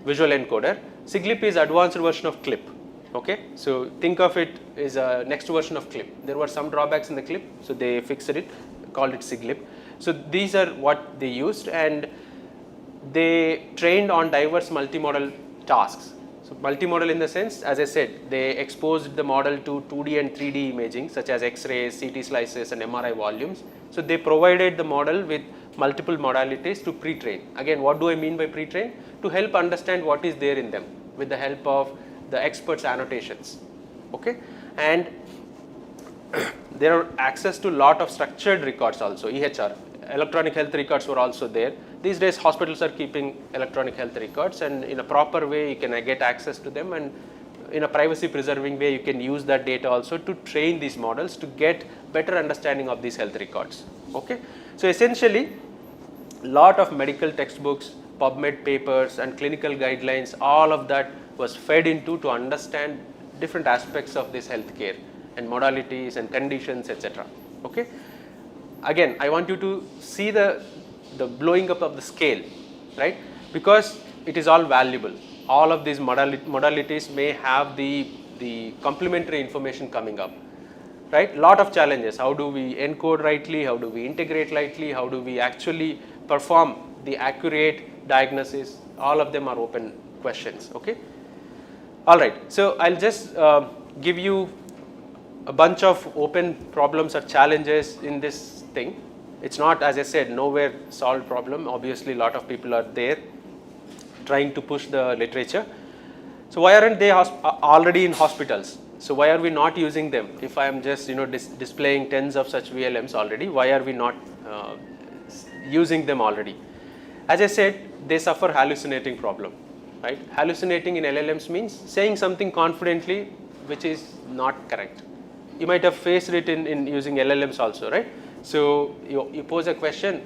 visual encoder. Siglip is advanced version of Clip. Okay, so think of it as a next version of Clip. There were some drawbacks in the Clip, so they fixed it, called it Siglip. So these are what they used, and they trained on diverse multimodal tasks. So multimodal in the sense, as I said, they exposed the model to 2D and 3D imaging such as X-rays, CT slices and MRI volumes. So they provided the model with multiple modalities to pre-train. Again, what do I mean by pre-train? To help understand what is there in them with the help of the experts' annotations. Okay, and there are access to lot of structured records also, EHR. Electronic health records were also there. These days hospitals are keeping electronic health records, and in a proper way you can get access to them, and in a privacy preserving way you can use that data also to train these models to get better understanding of these health records. Okay, so essentially lot of medical textbooks, PubMed papers and clinical guidelines, all of that was fed into to understand different aspects of this healthcare and modalities and conditions, etc. Okay, again I want you to see the blowing up of the scale, right? Because it is all valuable. All of these modalities may have the complementary information coming up, right? Lot of challenges. How do we encode rightly? How do we integrate rightly? How do we actually perform the accurate diagnosis? All of them are open questions. Okay. All right. So I'll just give you a bunch of open problems or challenges in this thing. It's not, as I said, nowhere solved problem. Obviously, a lot of people are there trying to push the literature. So why aren't they already in hospitals? So why are we not using them? If I am just displaying tens of such VLMs already, why are we not using them already? As I said, they suffer hallucinating problem, right? Hallucinating in LLMs means saying something confidently which is not correct. You might have faced it in using LLMs also, right? So you pose a question,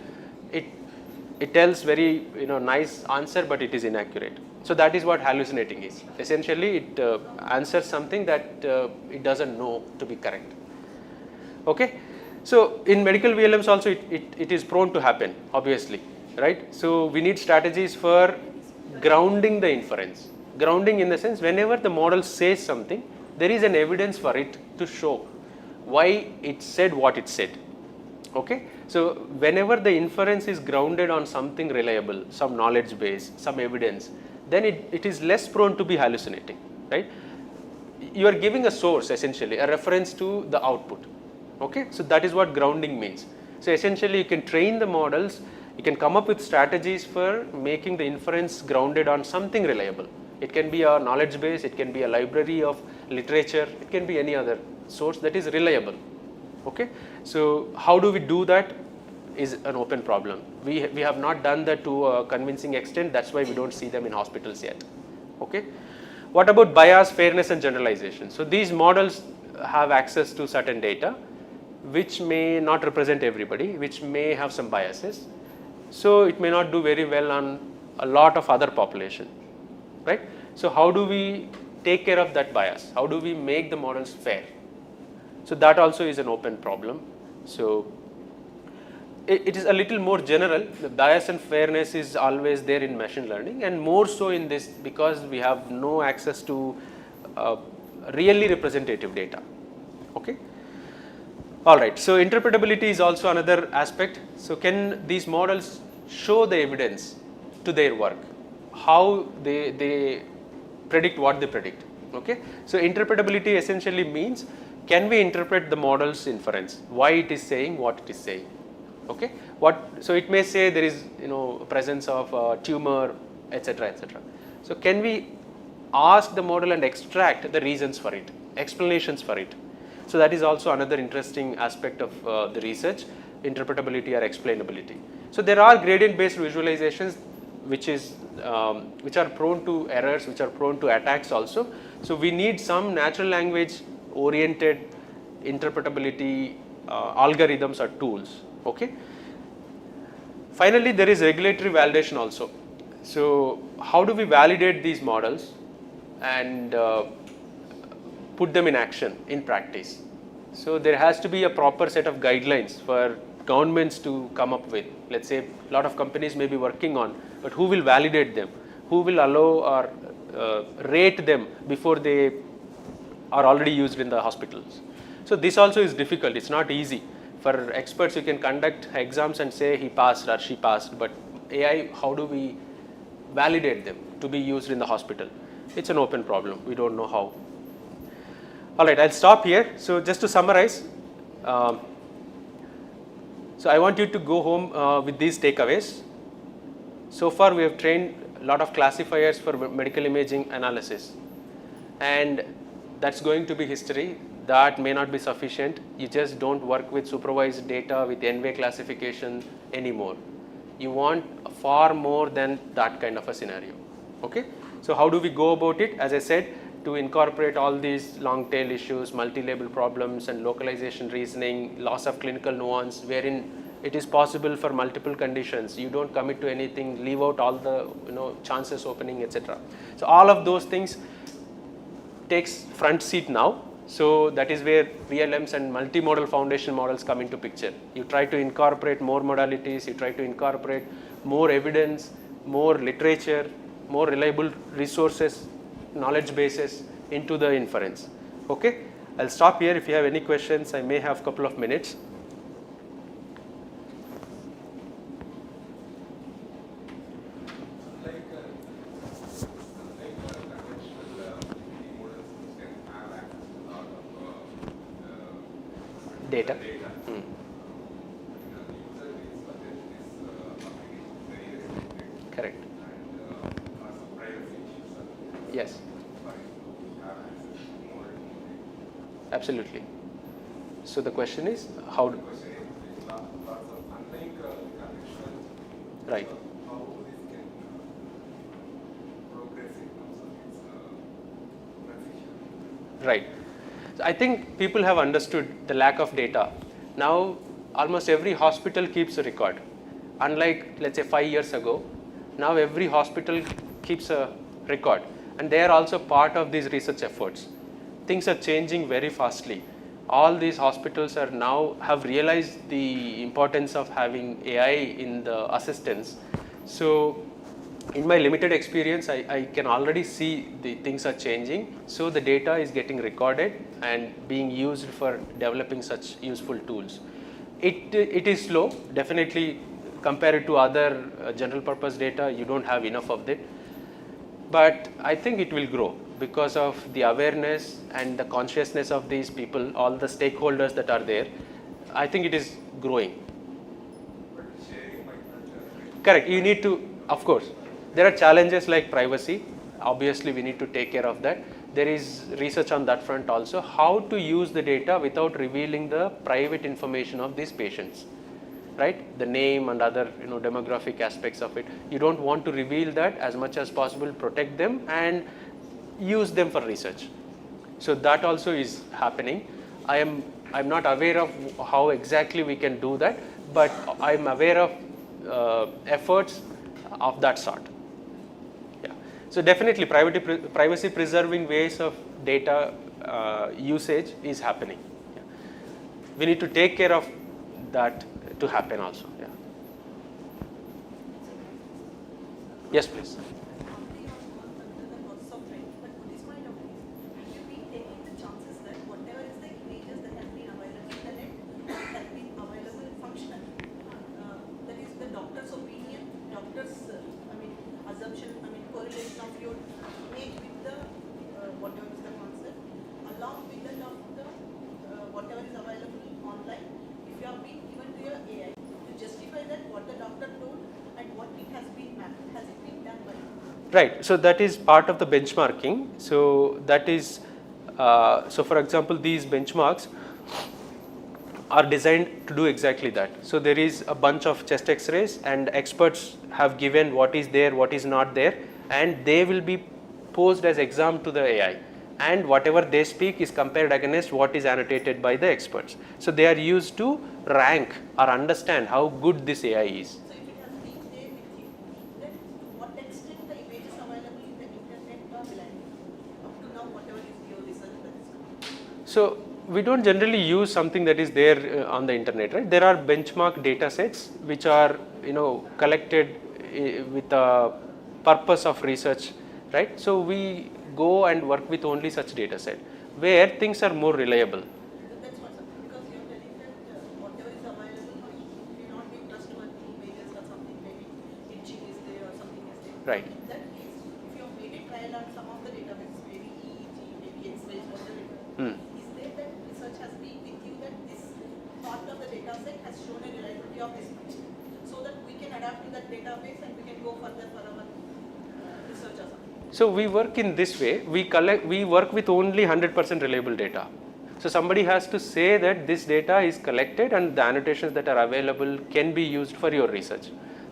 it tells very nice answer, but it is inaccurate. So that is what hallucinating is. Essentially, it answers something that it doesn't know to be correct. Okay. So in medical VLMs also it is prone to happen, obviously, right? So we need strategies for grounding the inference. Grounding in the sense, whenever the model says something, there is an evidence for it to show why it said what it said. Okay, so whenever the inference is grounded on something reliable, some knowledge base, some evidence, then it is less prone to be hallucinating, right? You are giving a source, essentially a reference to the output. Okay, so that is what grounding means. So essentially you can train the models, you can come up with strategies for making the inference grounded on something reliable. It can be a knowledge base, it can be a library of literature, it can be any other source that is reliable. Okay, so how do we do that is an open problem. We have not done that to a convincing extent. That's why we don't see them in hospitals yet. Okay, what about bias, fairness and generalization? So these models have access to certain data which may not represent everybody, which may have some biases. So it may not do very well on a lot of other population, right? So how do we take care of that bias? How do we make the models fair? So that also is an open problem. So it is a little more general. The bias and fairness is always there in machine learning, and more so in this because we have no access to really representative data. Okay. All right. So interpretability is also another aspect. So can these models show the evidence to their work? How they predict what they predict? Okay. So interpretability essentially means, can we interpret the model's inference? Why it is saying what it is saying? Okay. So it may say there is presence of a tumor, etc., etc. So can we ask the model and extract the reasons for it, explanations for it? So that is also another interesting aspect of the research, interpretability or explainability. So there are gradient-based visualizations which are prone to errors, which are prone to attacks also. So we need some natural language oriented interpretability algorithms or tools. Okay. Finally, there is regulatory validation also. So how do we validate these models and put them in action in practice? So there has to be a proper set of guidelines for governments to come up with. Let's say a lot of companies may be working on, but who will validate them? Who will allow or rate them before they are already used in the hospitals? So this also is difficult. It's not easy. For experts, you can conduct exams and say he passed or she passed, but AI, how do we validate them to be used in the hospital? It's an open problem. We don't know how. All right, I'll stop here. So just to summarize, so I want you to go home with these takeaways. So far, we have trained a lot of classifiers for medical imaging analysis, and that's going to be history. That may not be sufficient. You just don't work with supervised data with n-way classification anymore. You want far more than that kind of a scenario. Okay? So how do we go about it? As I said, to incorporate all these long tail issues, multi-label problems and localization reasoning, loss of clinical nuance, wherein it is possible for multiple conditions. You don't commit to anything, leave out all the chances opening, etc. So all of those things takes front seat now. So that is where VLMs and multimodal foundation models come into picture. You try to incorporate more modalities, you try to incorporate more evidence, more literature, more reliable resources, knowledge bases into the inference. Okay, I'll stop here. If you have any questions, I may have a couple of minutes. Data. Correct. Yes. Absolutely. So the question is how do right. Right. So I think people have understood the lack of data. Now almost every hospital keeps a record. Unlike, let's say, 5 years ago, now every hospital keeps a record, and they are also part of these research efforts. Things are changing very fastly. All these hospitals are now have realized the importance of having AI in the assistance. So in my limited experience, I can already see the things are changing. So the data is getting recorded and being used for developing such useful tools. It is slow, definitely. Compared to other general purpose data, you don't have enough of it. But I think it will grow because of the awareness and the consciousness of these people, all the stakeholders that are there. I think it is growing. Correct. You need to, of course, there are challenges like privacy. Obviously, we need to take care of that. There is research on that front also, how to use the data without revealing the private information of these patients. Right, the name and other demographic aspects of it. You don't want to reveal that. As much as possible, protect them and use them for research. So that also is happening. I'm not aware of how exactly we can do that, but I'm aware of efforts of that sort. Yeah. So definitely, privacy preserving ways of data usage is happening. Yeah. We need to take care of that to happen also. Yeah. Yes, please. Right. So that is part of the benchmarking. So that is, so for example, these benchmarks are designed to do exactly that. So there is a bunch of chest X-rays, and experts have given what is there, what is not there, and they will be posed as exam to the AI. and whatever they speak is compared against what is annotated by the experts. So they are used to rank or understand how good this AI is. So if it has been there with you, then to what extent the images available in the internet are reliable? Up to now, whatever is your research that is coming. So we don't generally use something that is there on the internet, right? There are benchmark data sets which are collected with a purpose of research, right? So we go and work with only such data set where things are more reliable. That's what, because you're telling that whatever is available may not be trustworthy images or something, maybe itching is there or something is there. Right. In that case, if you have made a trial on some of the databases, maybe EEG, maybe X-rays, whatever, is there that research has been with you that this part of the data set has shown a reliability of this much, so that we can adapt to that database and we can go further for our research or something? So we work in this way, we work with only 100% reliable data. So somebody has to say that this data is collected and the annotations that are available can be used for your research.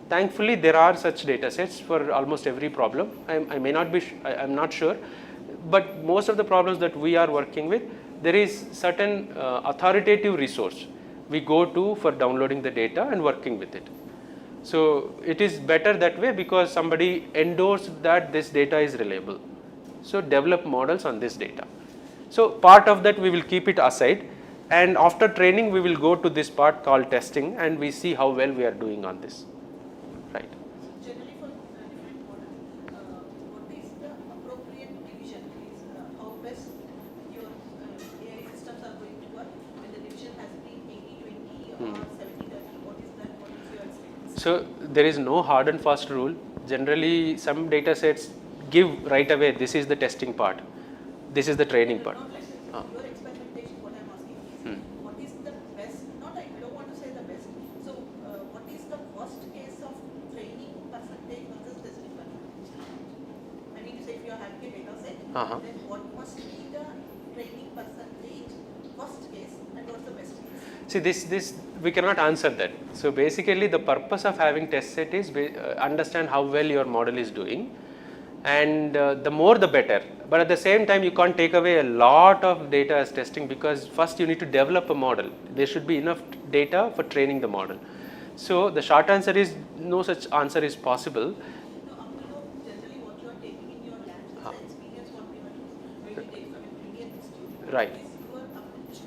Thankfully, there are such data sets for almost every problem. I may not be, I'm not sure, but most of the problems that we are working with, there is certain authoritative resource we go to for downloading the data and working with it. So it is better that way because somebody endorsed that this data is reliable. So develop models on this data. So part of that we will keep it aside, and after training we will go to this part called testing and we see how well we are doing on this. Right. Generally for different models, what is the appropriate division? Is how best your AI systems are going to work when the division has been 80-20 or 70-30? What is that? What is your experience? So there is no hard and fast rule. Generally some data sets give right away, this is the testing part, this is the training part. Not like that. Your experimentation, what I'm asking is, what is the best, not I don't want to say the best, so what is the worst case of training percentage versus testing percentage? I mean to say if you are having a data set, then what must be the training percentage worst case and what's the best case? See, this we cannot answer that. So basically the purpose of having test set is understand how well your model is doing, and the more the better. But at the same time you can't take away a lot of data as testing because first you need to develop a model. There should be enough data for training the model. So the short answer is no such answer is possible. No, up to now, generally what you are taking in your labs is the experience what we were going to take from a Indian institute. Right. What is your approach?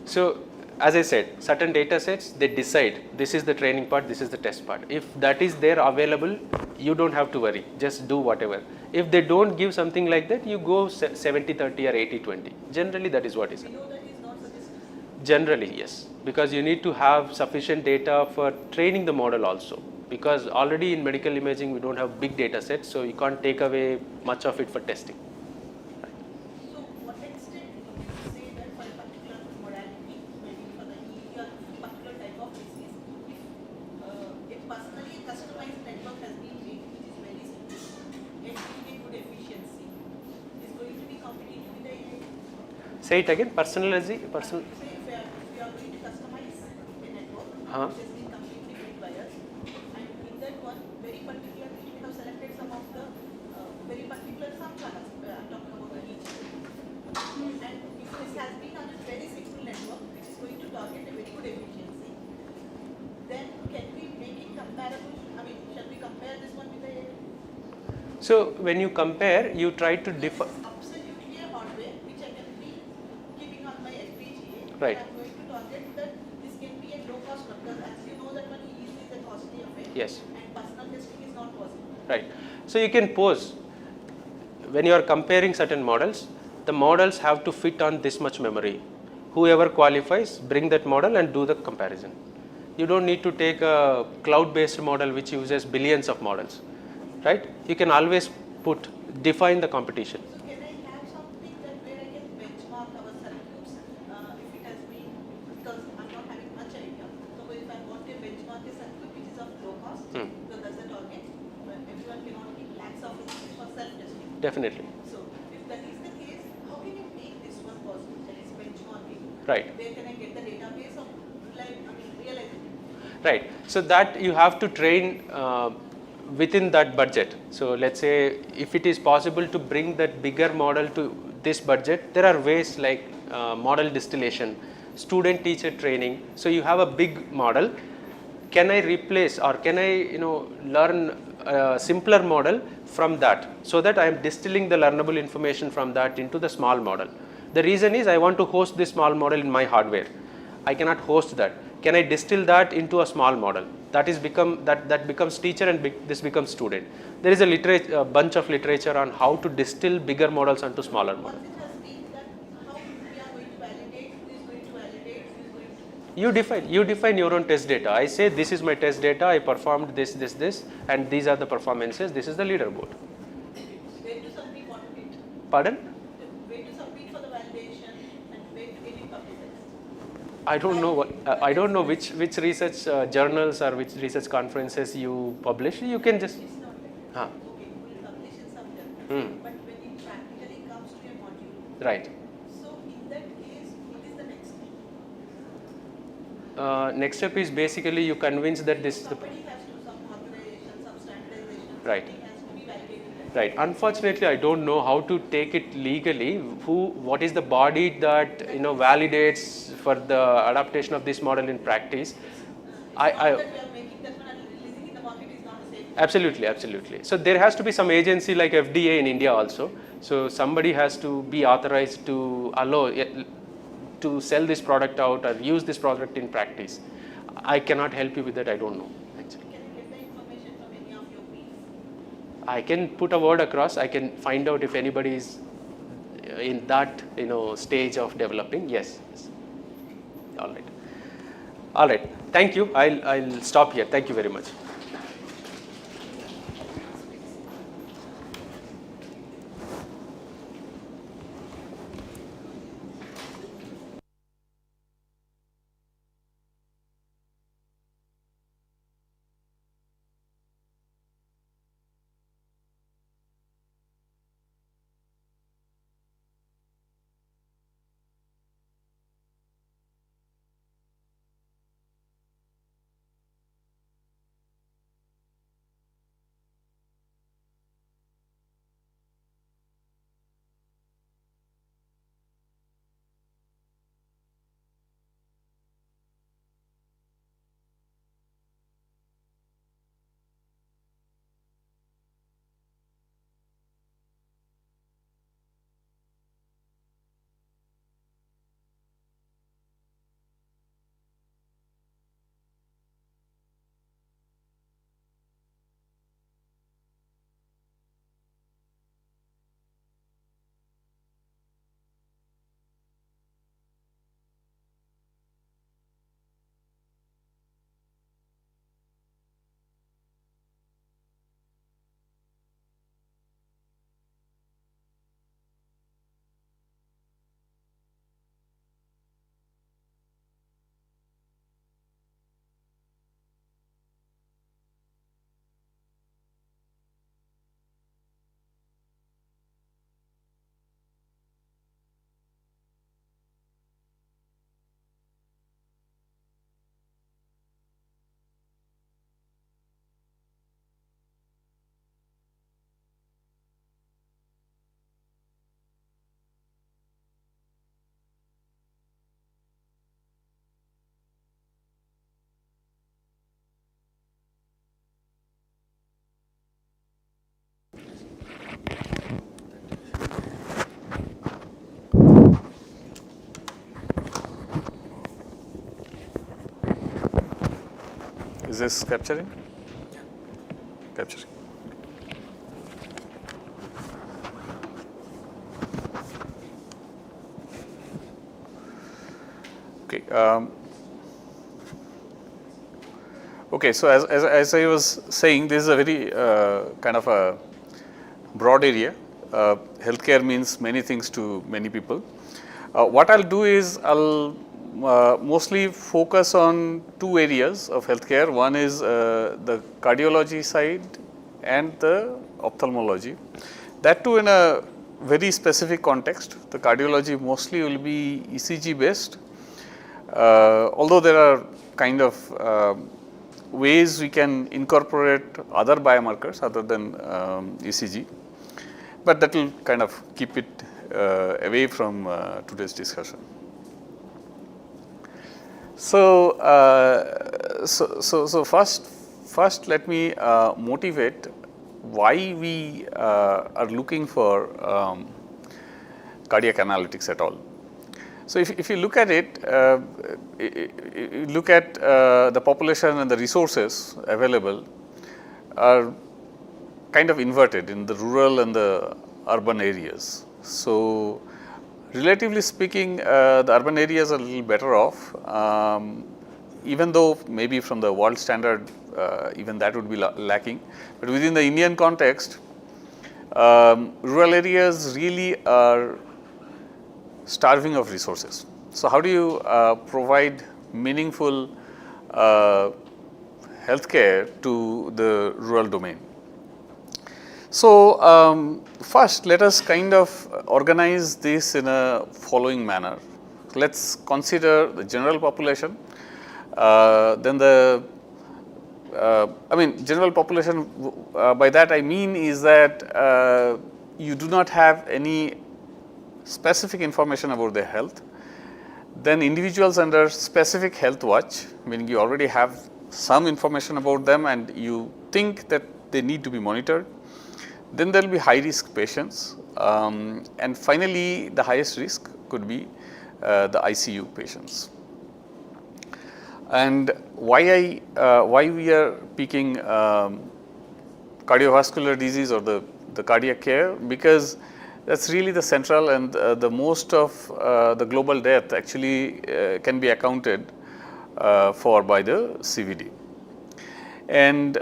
So as I said, certain data sets, they decide this is the training part, this is the test part. If that is there available, you don't have to worry, just do whatever. If they don't give something like that, you go 70-30 or 80-20. Generally that is what is. Below that is not suggested. Generally yes, because you need to have sufficient data for training the model also. Because already in medical imaging we don't have big data sets, so you can't take away much of it for testing. So, what extent would you say that for a particular modality, maybe for the EEG or particular type of disease, if a personally customized network has been made, which is very simple, yet giving good efficiency, is going to be competitive with the AI? Say it again, personalized. Say if you are going to customize a network, which has been completely made by us, and in that one, very particularly, we have selected some of the very particular sub-channels. I'm talking about the EEG. And if this has been on a very simple network, which is going to target a very good efficiency, then can we make it comparable? I mean, shall we compare this one with the AI? So when you compare, you try to differ. This is absolutely a hardware which I can be keeping on my FPGA. Right. I'm going to target that this can be a low cost because as you know that one EEG is a costly affair. Yes. And personal testing is not possible. Right. So you can pose, when you are comparing certain models, the models have to fit on this much memory. Whoever qualifies, bring that model and do the comparison. You don't need to take a cloud-based model which uses billions of models, right? You can always define the competition. So can I have something that where I can benchmark our circuits if it has been, because I'm not having much idea. So if I want to benchmark a circuit which is of low cost, so that's the target, but everyone cannot keep lakhs of rupees for self-testing. Definitely. So if that is the case, how can you make this one possible? That is benchmarking. Right. Where can I get the database of realizing? Right. So that you have to train within that budget. So let's say if it is possible to bring that bigger model to this budget, there are ways like model distillation, student teacher training. So you have a big model. Can I replace or can I learn a simpler model from that, so that I am distilling the learnable information from that into the small model. The reason is I want to host this small model in my hardware. I cannot host that. Can I distill that into a small model? That becomes teacher and this becomes student. There is a bunch of literature on how to distill bigger models onto smaller models. Once it has been that, how we are going to validate, who is going to validate, who is going to... You define your own test data. I say this is my test data, I performed this, and these are the performances, this is the leaderboard. Where to submit what to it? Pardon? Where to submit for the validation and where to get it publicized? I don't know which research journals or which research conferences you publish. You can just... It's not like Huh. okay, we will publish in some journal, but when it practically comes to a module, Right. so in that case, what is the next step? Next step is basically you convince that this... Somebody has to some authorization, some standardization, Right. something has to be validated. Right. Unfortunately, I don't know how to take it legally. What is the body that validates for the adaptation of this model in practice? That we are making that one and releasing in the market is not the same. Absolutely. So there has to be some agency like FDA in India also. So somebody has to be authorized to allow to sell this product out or use this product in practice. I cannot help you with that. I don't know actually. Can you get the information from any of your peers? I can put a word across. I can find out if anybody is in that stage of developing. Yes. All right. Thank you. I'll stop here. Thank you very much. Is this capturing? Capturing. Okay. Okay. So as I was saying, this is a very kind of a broad area. Healthcare means many things to many people. What I'll do is I'll mostly focus on two areas of healthcare. One is the cardiology side and the ophthalmology. That too in a very specific context. The cardiology mostly will be ECG based, although there are kind of ways we can incorporate other biomarkers other than ECG, but that will kind of keep it away from today's discussion. So first let me motivate why we are looking for cardiac analytics at all. So if you look at it, you look at the population and the resources available are kind of inverted in the rural and the urban areas. So relatively speaking, the urban areas are a little better off, even though maybe from the world standard, even that would be lacking. But within the Indian context, rural areas really are starving of resources. So how do you provide meaningful healthcare to the rural domain? So first, let us kind of organize this in a following manner. Let's consider the general population, then the general population, by that I mean is that you do not have any specific information about their health. Then individuals under specific health watch, meaning you already have some information about them and you think that they need to be monitored. Then there will be high risk patients, and finally the highest risk could be the ICU patients. And why we are picking cardiovascular disease or the cardiac care? Because that's really the central and the most of the global death actually can be accounted for by the CVD. And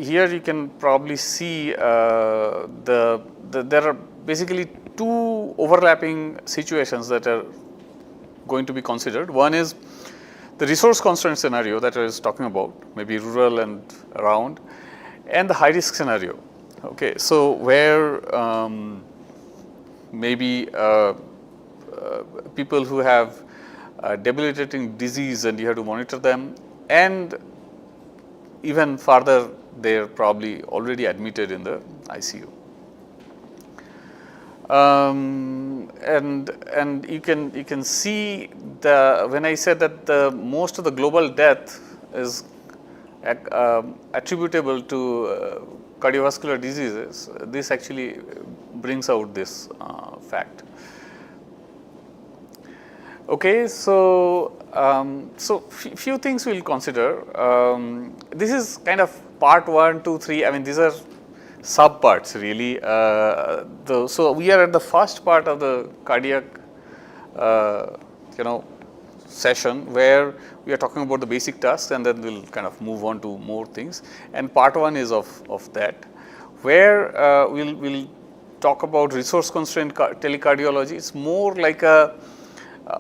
here you can probably see there are basically two overlapping situations that are going to be considered. One is the resource constraint scenario that I was talking about, maybe rural and around, and the high risk scenario. Okay, so where maybe people who have debilitating disease and you have to monitor them, and even further they are probably already admitted in the ICU. And you can see when I said that most of the global death is attributable to cardiovascular diseases, this actually brings out this fact. Okay, so few things we'll consider. This is kind of part 1, 2, 3. I mean, these are sub parts really. So we are at the first part of the cardiac, session where we are talking about the basic tasks, and then we'll kind of move on to more things. And part 1 is of that, where we'll talk about resource constrained telecardiology. It's more like a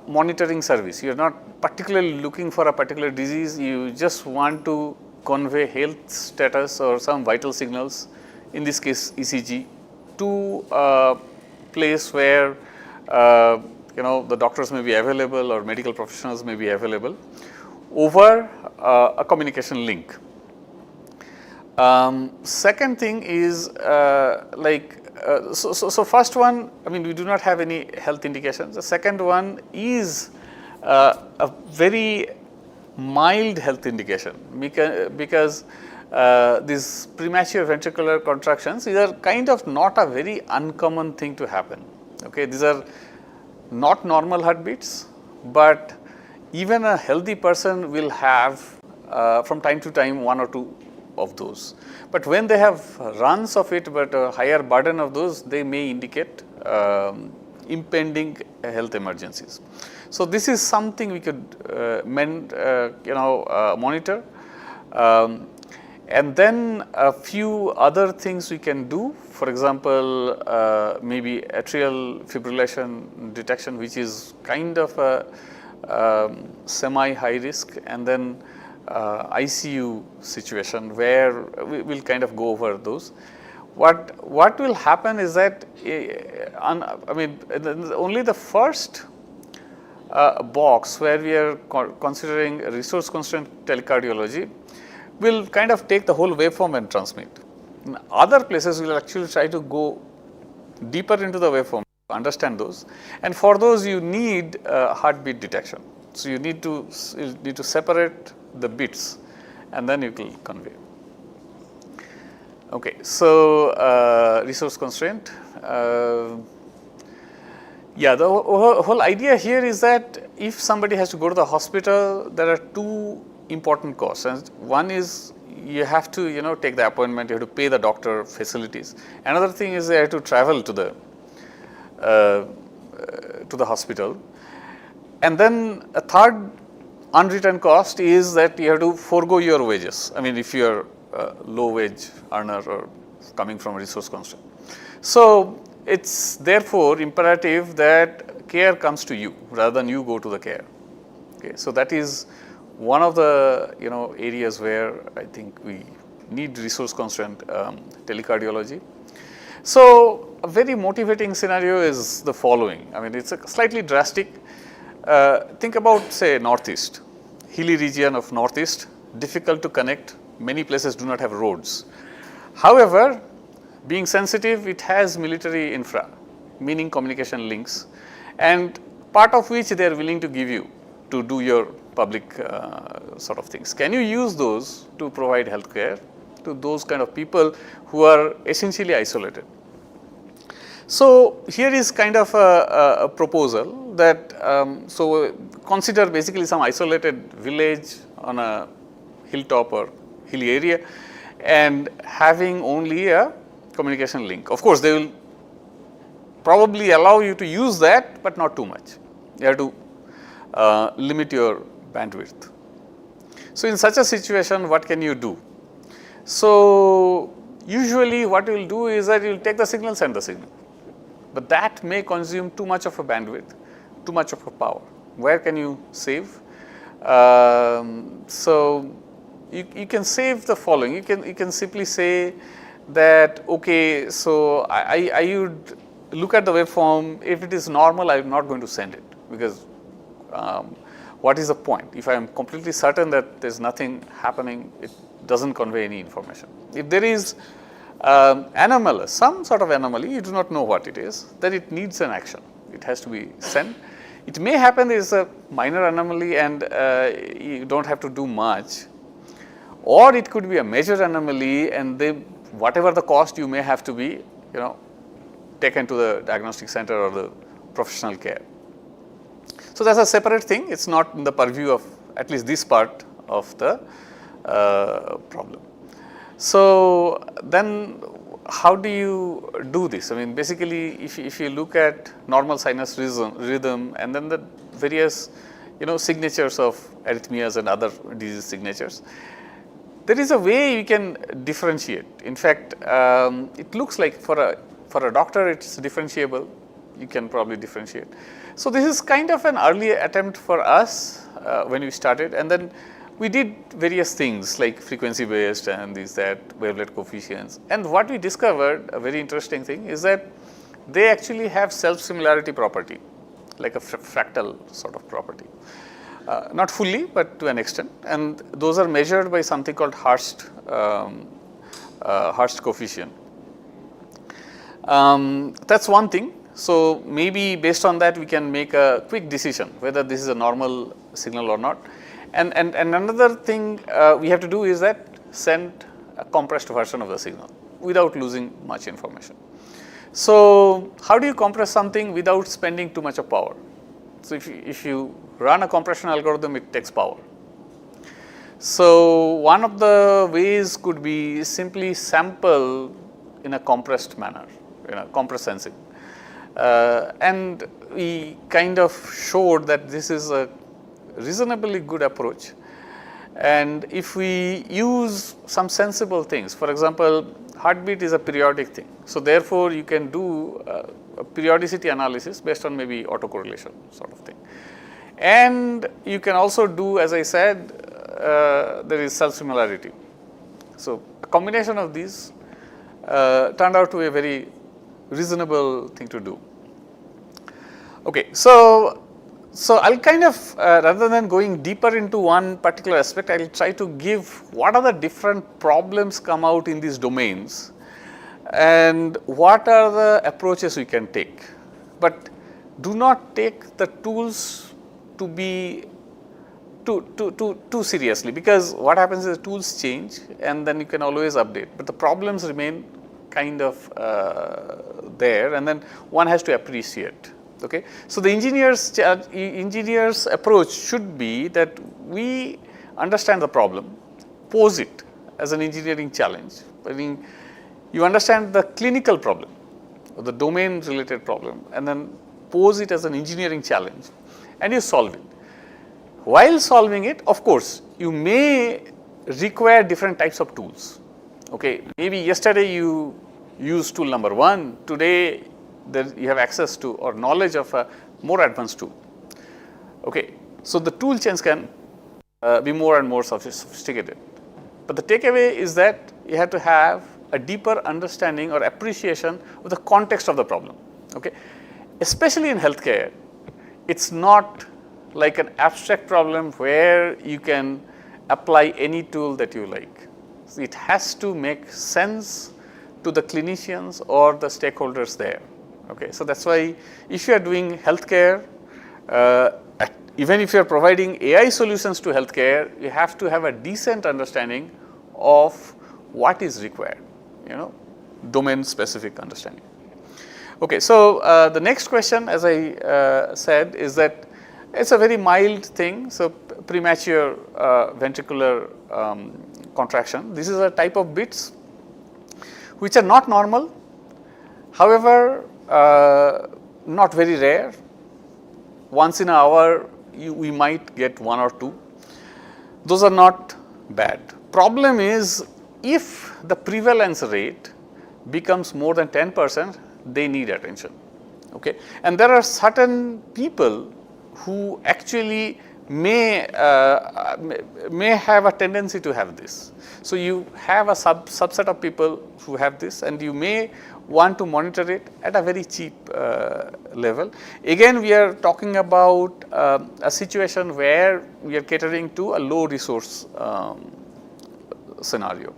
monitoring service. You're not particularly looking for a particular disease. You just want to convey health status or some vital signals, in this case ECG, to a place where the doctors may be available or medical professionals may be available over a communication link. Second thing is so first one, I mean, we do not have any health indications. The second one is a very mild health indication, because these premature ventricular contractions, these are kind of not a very uncommon thing to happen. Okay, these are not normal heartbeats, but even a healthy person will have from time to time 1 or 2 of those. But when they have runs of it, but a higher burden of those, they may indicate impending health emergencies. So this is something we could monitor. And then a few other things we can do. For example, maybe atrial fibrillation detection, which is kind of a semi-high risk, and then ICU situation where we will kind of go over those. What will happen is that, only the first box where we are considering resource constraint telecardiology will kind of take the whole waveform and transmit. In other places, we will actually try to go deeper into the waveform. understand those, and for those you need heartbeat detection. So you need to separate the bits, and then you will convey. Okay, so resource constraint. Yeah, the whole idea here is that if somebody has to go to the hospital, there are two important costs, and one is you have to take the appointment, you have to pay the doctor facilities. Another thing is they have to travel to the hospital, and then a third unwritten cost is that you have to forego your wages. I mean, if you are a low wage earner or coming from a resource constraint. So it's therefore imperative that care comes to you rather than you go to the care. Okay, so that is one of the areas where I think we need resource constraint telecardiology. So a very motivating scenario is the following. I mean, it's a slightly drastic. Think about, say, Northeast, hilly region of Northeast, difficult to connect. Many places do not have roads. However, being sensitive, it has military infra, meaning communication links, and part of which they are willing to give you to do your public sort of things. Can you use those to provide healthcare to those kind of people who are essentially isolated? So here is kind of a proposal that so consider basically some isolated village on a hilltop or hilly area and having only a communication link. Of course, they will probably allow you to use that, but not too much. You have to limit your bandwidth. So in such a situation, what can you do? So usually what you will do is that you will take the signal, send the signal, but that may consume too much of a bandwidth, too much of a power. Where can you save? So you can save the following. You can simply say that, okay, so I would look at the waveform. If it is normal, I am not going to send it, because what is the point? If I am completely certain that there is nothing happening, it does not convey any information. If there is anomalous, some sort of anomaly, you do not know what it is, then it needs an action. It has to be sent. It may happen there is a minor anomaly and you do not have to do much, or it could be a major anomaly and whatever the cost, you may have to be taken to the diagnostic center or the professional care. So that's a separate thing. It's not in the purview of at least this part of the problem. So then how do you do this? I mean, basically, if you look at normal sinus rhythm and then the various signatures of arrhythmias and other disease signatures, there is a way you can differentiate. In fact, it looks like for a doctor it's differentiable. You can probably differentiate. So this is kind of an early attempt for us when we started, and then we did various things like frequency based and wavelet coefficients. And what we discovered, a very interesting thing, is that they actually have self similarity property, like a fractal sort of property. Not fully, but to an extent, and those are measured by something called Hurst coefficient. That's one thing. So maybe based on that we can make a quick decision whether this is a normal signal or not. And another thing we have to do is that send a compressed version of the signal without losing much information. So how do you compress something without spending too much of power? So if you run a compression algorithm, it takes power. So one of the ways could be simply sample in a compressed manner, compressed sensing. And we kind of showed that this is a reasonably good approach. And if we use some sensible things, for example, heartbeat is a periodic thing. So therefore, you can do a periodicity analysis based on maybe autocorrelation sort of thing. And you can also do, as I said, there is self-similarity. So a combination of these turned out to be a very reasonable thing to do. Okay, so I'll kind of, rather than going deeper into one particular aspect, I'll try to give what are the different problems come out in these domains and what are the approaches we can take but do not take the tools to be too seriously, because what happens is tools change and then you can always update, but the problems remain kind of there, and then one has to appreciate. Okay. So, the engineer's approach should be that we understand the problem, pose it as an engineering challenge. I mean, you understand the clinical problem or the domain related problem, and then pose it as an engineering challenge and you solve it. While solving it, of course, you may require different types of tools. Okay. Maybe yesterday you used tool number 1, today you have access to or knowledge of a more advanced tool. Okay. So, the tool chains can be more and more sophisticated, but the takeaway is that you have to have a deeper understanding or appreciation of the context of the problem. Okay. Especially in healthcare, it's not like an abstract problem where you can apply any tool that you like. It has to make sense to the clinicians or the stakeholders there. Okay. So, that is why if you are doing healthcare, even if you are providing AI solutions to healthcare, you have to have a decent understanding of what is required, domain specific understanding. Okay. So, the next question, as I said, is that it is a very mild thing. So, premature ventricular contraction. This is a type of bits which are not normal, however, not very rare. Once in an hour we might get 1 or 2. Those are not bad. Problem is, if the prevalence rate becomes more than 10%, they need attention. Okay. And there are certain people who actually may have a tendency to have this. So, you have a subset of people who have this, and you may want to monitor it at a very cheap level. Again, we are talking about a situation where we are catering to a low resource scenario.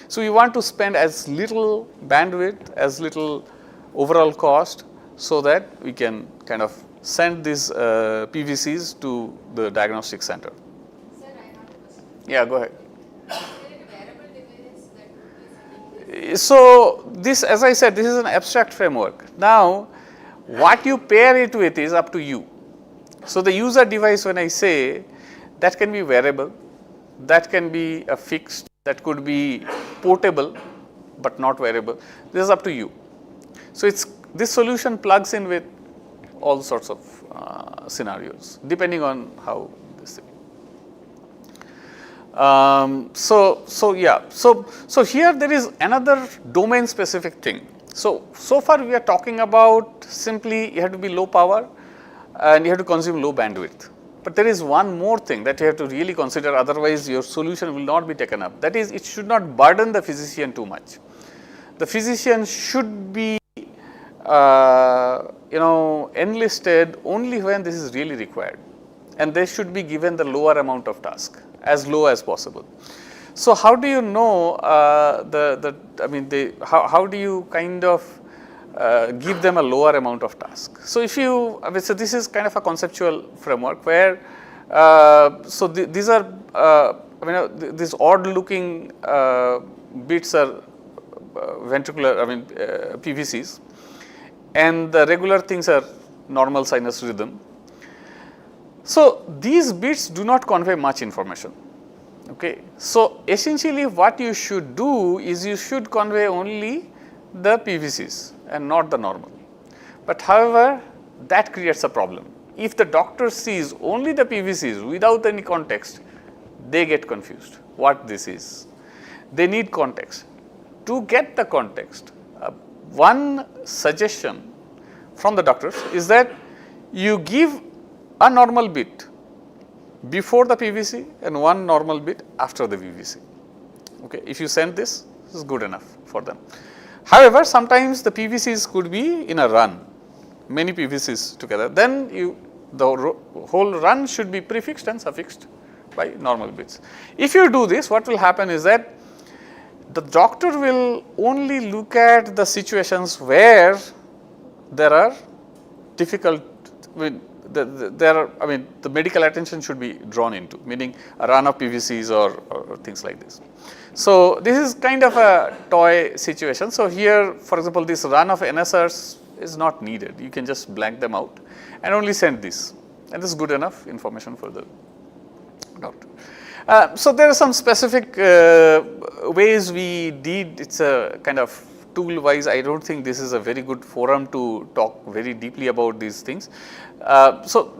So, we want to spend as little bandwidth, as little overall cost, so that we can kind of send these PVCs to the diagnostic center. Sir, I have a question. Yeah, go ahead. Is there any wearable device that would be sending? So, this, as I said, this is an abstract framework. Now, what you pair it with is up to you. So, the user device, when I say, that can be wearable, that can be a fixed, that could be portable but not wearable. This is up to you. So, this solution plugs in with all sorts of scenarios depending on how this thing. So here there is another domain specific thing. So far we are talking about simply you have to be low power and you have to consume low bandwidth. But there is one more thing that you have to really consider, otherwise your solution will not be taken up. That is, it should not burden the physician too much. The physician should be enlisted only when this is really required, and they should be given the lower amount of task, as low as possible. So how do you know how do you kind of give them a lower amount of task? So if you, so this is kind of a conceptual framework where, these are, these odd looking bits are ventricular, PVCs, and the regular things are normal sinus rhythm. So these bits do not convey much information. Okay. So essentially what you should do is you should convey only the PVCs and not the normal. But however, that creates a problem. If the doctor sees only the PVCs without any context, they get confused what this is. They need context. To get the context, one suggestion from the doctors is that you give a normal bit before the PVC and one normal bit after the PVC. Okay. If you send this is good enough for them. However, sometimes the PVCs could be in a run, many PVCs together, then the whole run should be prefixed and suffixed by normal bits. If you do this, what will happen is that the doctor will only look at the situations where there are difficult. I mean, the medical attention should be drawn into, meaning a run of PVCs or things like this. So this is kind of a toy situation. So here, for example, this run of NSRs is not needed. You can just blank them out and only send this, and this is good enough information for the doctor. So there are some specific ways we did. It's a kind of tool wise. I don't think this is a very good forum to talk very deeply about these things. So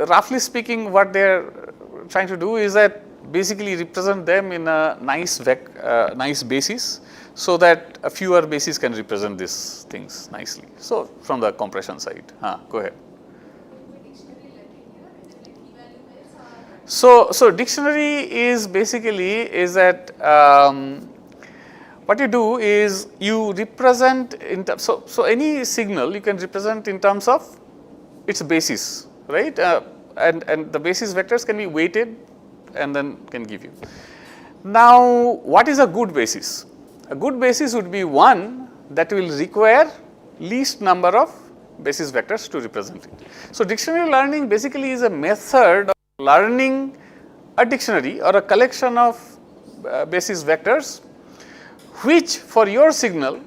roughly speaking, what they're trying to do is that basically represent them in a nice basis, so that a fewer bases can represent these things nicely. So from the compression side, go ahead. So dictionary is basically is that what you do is you represent in terms, so any signal you can represent in terms of its basis, right? And the basis vectors can be weighted and then can give you. Now, what is a good basis? A good basis would be one that will require least number of basis vectors to represent it. So dictionary learning basically is a method of learning a dictionary or a collection of basis vectors, which for your signal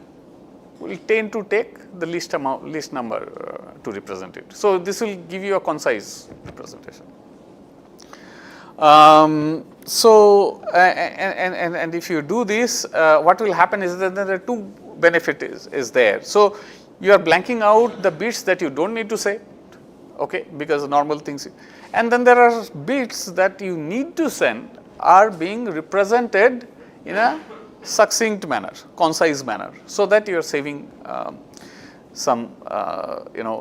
will tend to take the least number to represent it. So this will give you a concise representation. And if you do this, what will happen is that there are two benefits is there. So you are blanking out the bits that you don't need to say, okay, because normal things, and then there are bits that you need to send are being represented in a succinct manner, concise manner, so that you are saving some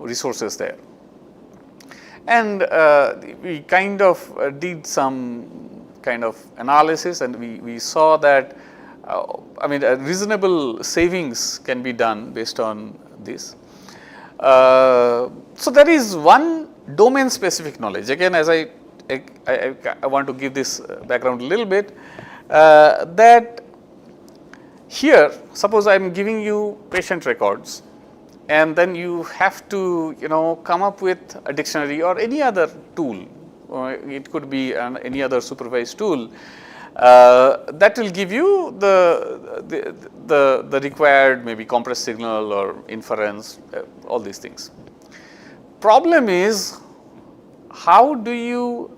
resources there. And we kind of did some kind of analysis, and we saw that reasonable savings can be done based on this. So there is one domain specific knowledge. Again, as I want to give this background a little bit, that here, suppose I am giving you patient records, and then you have to come up with a dictionary or any other tool, or it could be any other supervised tool that will give you the required maybe compressed signal or inference, all these things. Problem is, how do you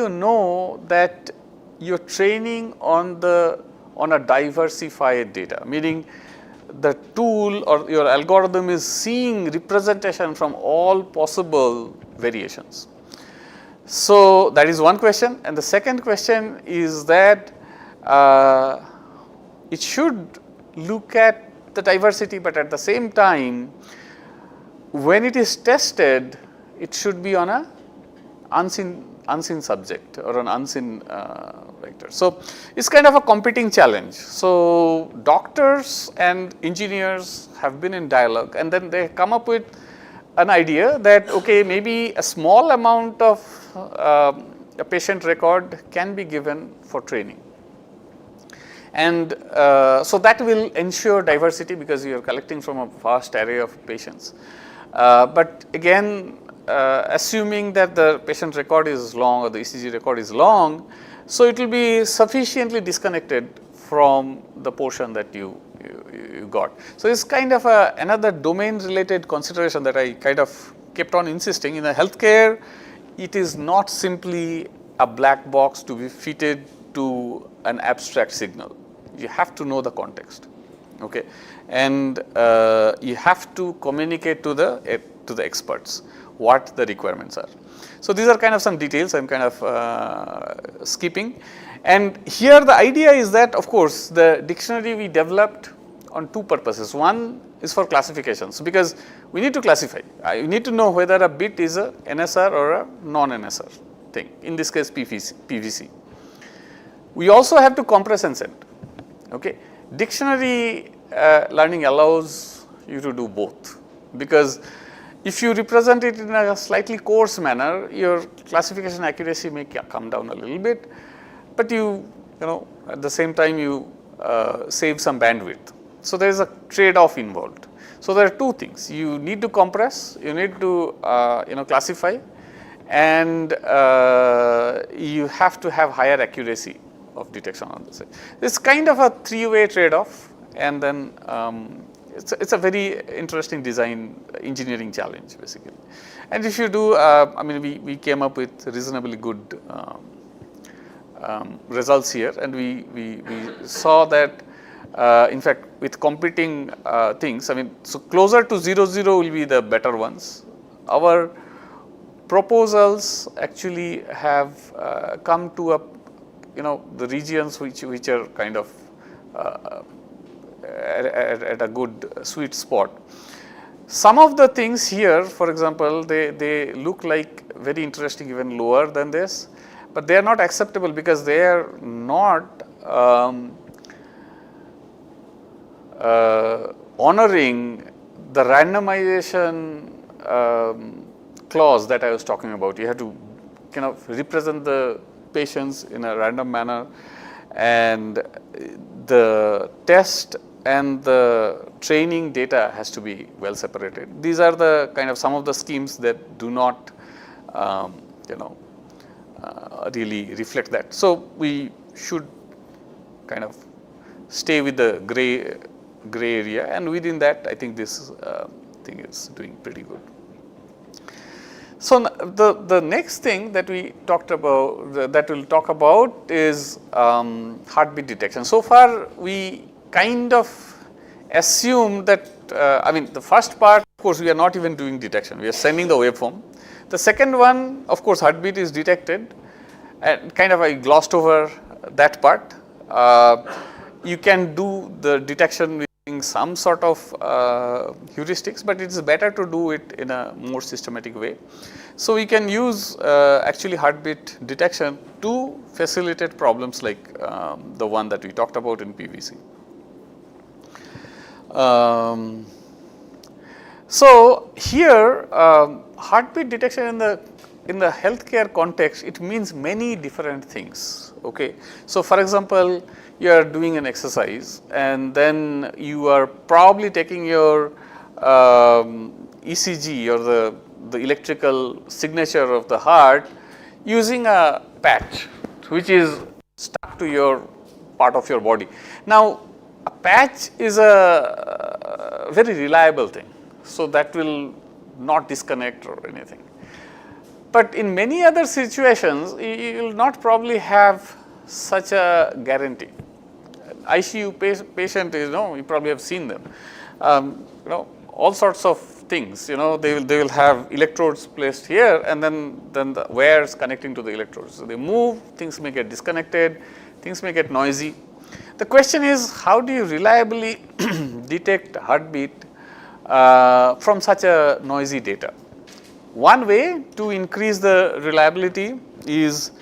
know that you're training on a diversified data, meaning the tool or your algorithm is seeing representation from all possible variations. So that is one question, and the second question is that it should look at the diversity, but at the same time, when it is tested, it should be on a unseen subject or an unseen vector. So it's kind of a competing challenge. So doctors and engineers have been in dialogue, and then they come up with an idea that okay, maybe a small amount of a patient record can be given for training, and so that will ensure diversity because you are collecting from a vast array of patients. But again, assuming that the patient record is long or the ECG record is long, so it will be sufficiently disconnected from the portion that you got. So it's kind of another domain related consideration that I kind of kept on insisting. In the healthcare, it is not simply a black box to be fitted to an abstract signal. You have to know the context, okay, and you have to communicate to the experts what the requirements are. So these are kind of some details I'm kind of skipping. And here the idea is that, of course, the dictionary we developed on two purposes. One is for classification. So because we need to classify, you need to know whether a bit is a NSR or a non-NSR thing. In this case, PVC. We also have to compress and send. Okay, dictionary learning allows you to do both, because if you represent it in a slightly coarse manner, your classification accuracy may come down a little bit, but you know at the same time you save some bandwidth. So there is a trade-off involved. So, there are two things, you need to compress, you need to classify, and you have to have higher accuracy of detection on the side. It's kind of a three-way trade-off, and then it's a very interesting design engineering challenge basically. And if you do, I mean, we came up with reasonably good results here, and we saw that in fact with competing things, I mean, so closer to 0, 0 will be the better ones. Our proposals actually have come to a, the regions which are kind of at a good sweet spot. Some of the things here, for example, they look like very interesting, even lower than this, but they are not acceptable because they are not honoring the randomization clause that I was talking about. You have to kind of represent the patients in a random manner, and the test and the training data has to be well separated. These are the kind of some of the schemes that do not really reflect that. So, we should kind of stay with the gray area, and within that I think this thing is doing pretty good. So, the next thing that we talked about, that we'll talk about is heartbeat detection. So far we kind of assume that, I mean, the first part, of course, we are not even doing detection, we are sending the waveform. The second one, of course, heartbeat is detected, and kind of I glossed over that part. You can do the detection using some sort of heuristics, but it is better to do it in a more systematic way. So, we can use actually heartbeat detection to facilitate problems like the one that we talked about in PVC. So, here heartbeat detection in the healthcare context, it means many different things. Okay. So, for example, you are doing an exercise, and then you are probably taking your ECG or the electrical signature of the heart using a patch which is stuck to your part of your body. Now, a patch is a very reliable thing, so that will not disconnect or anything. But in many other situations, you will not probably have such a guarantee. ICU patient is, you probably have seen them, all sorts of things, they will have electrodes placed here, and then the wires connecting to the electrodes. So, they move, things may get disconnected, things may get noisy. The question is, how do you reliably detect heartbeat from such a noisy data? One way to increase the reliability is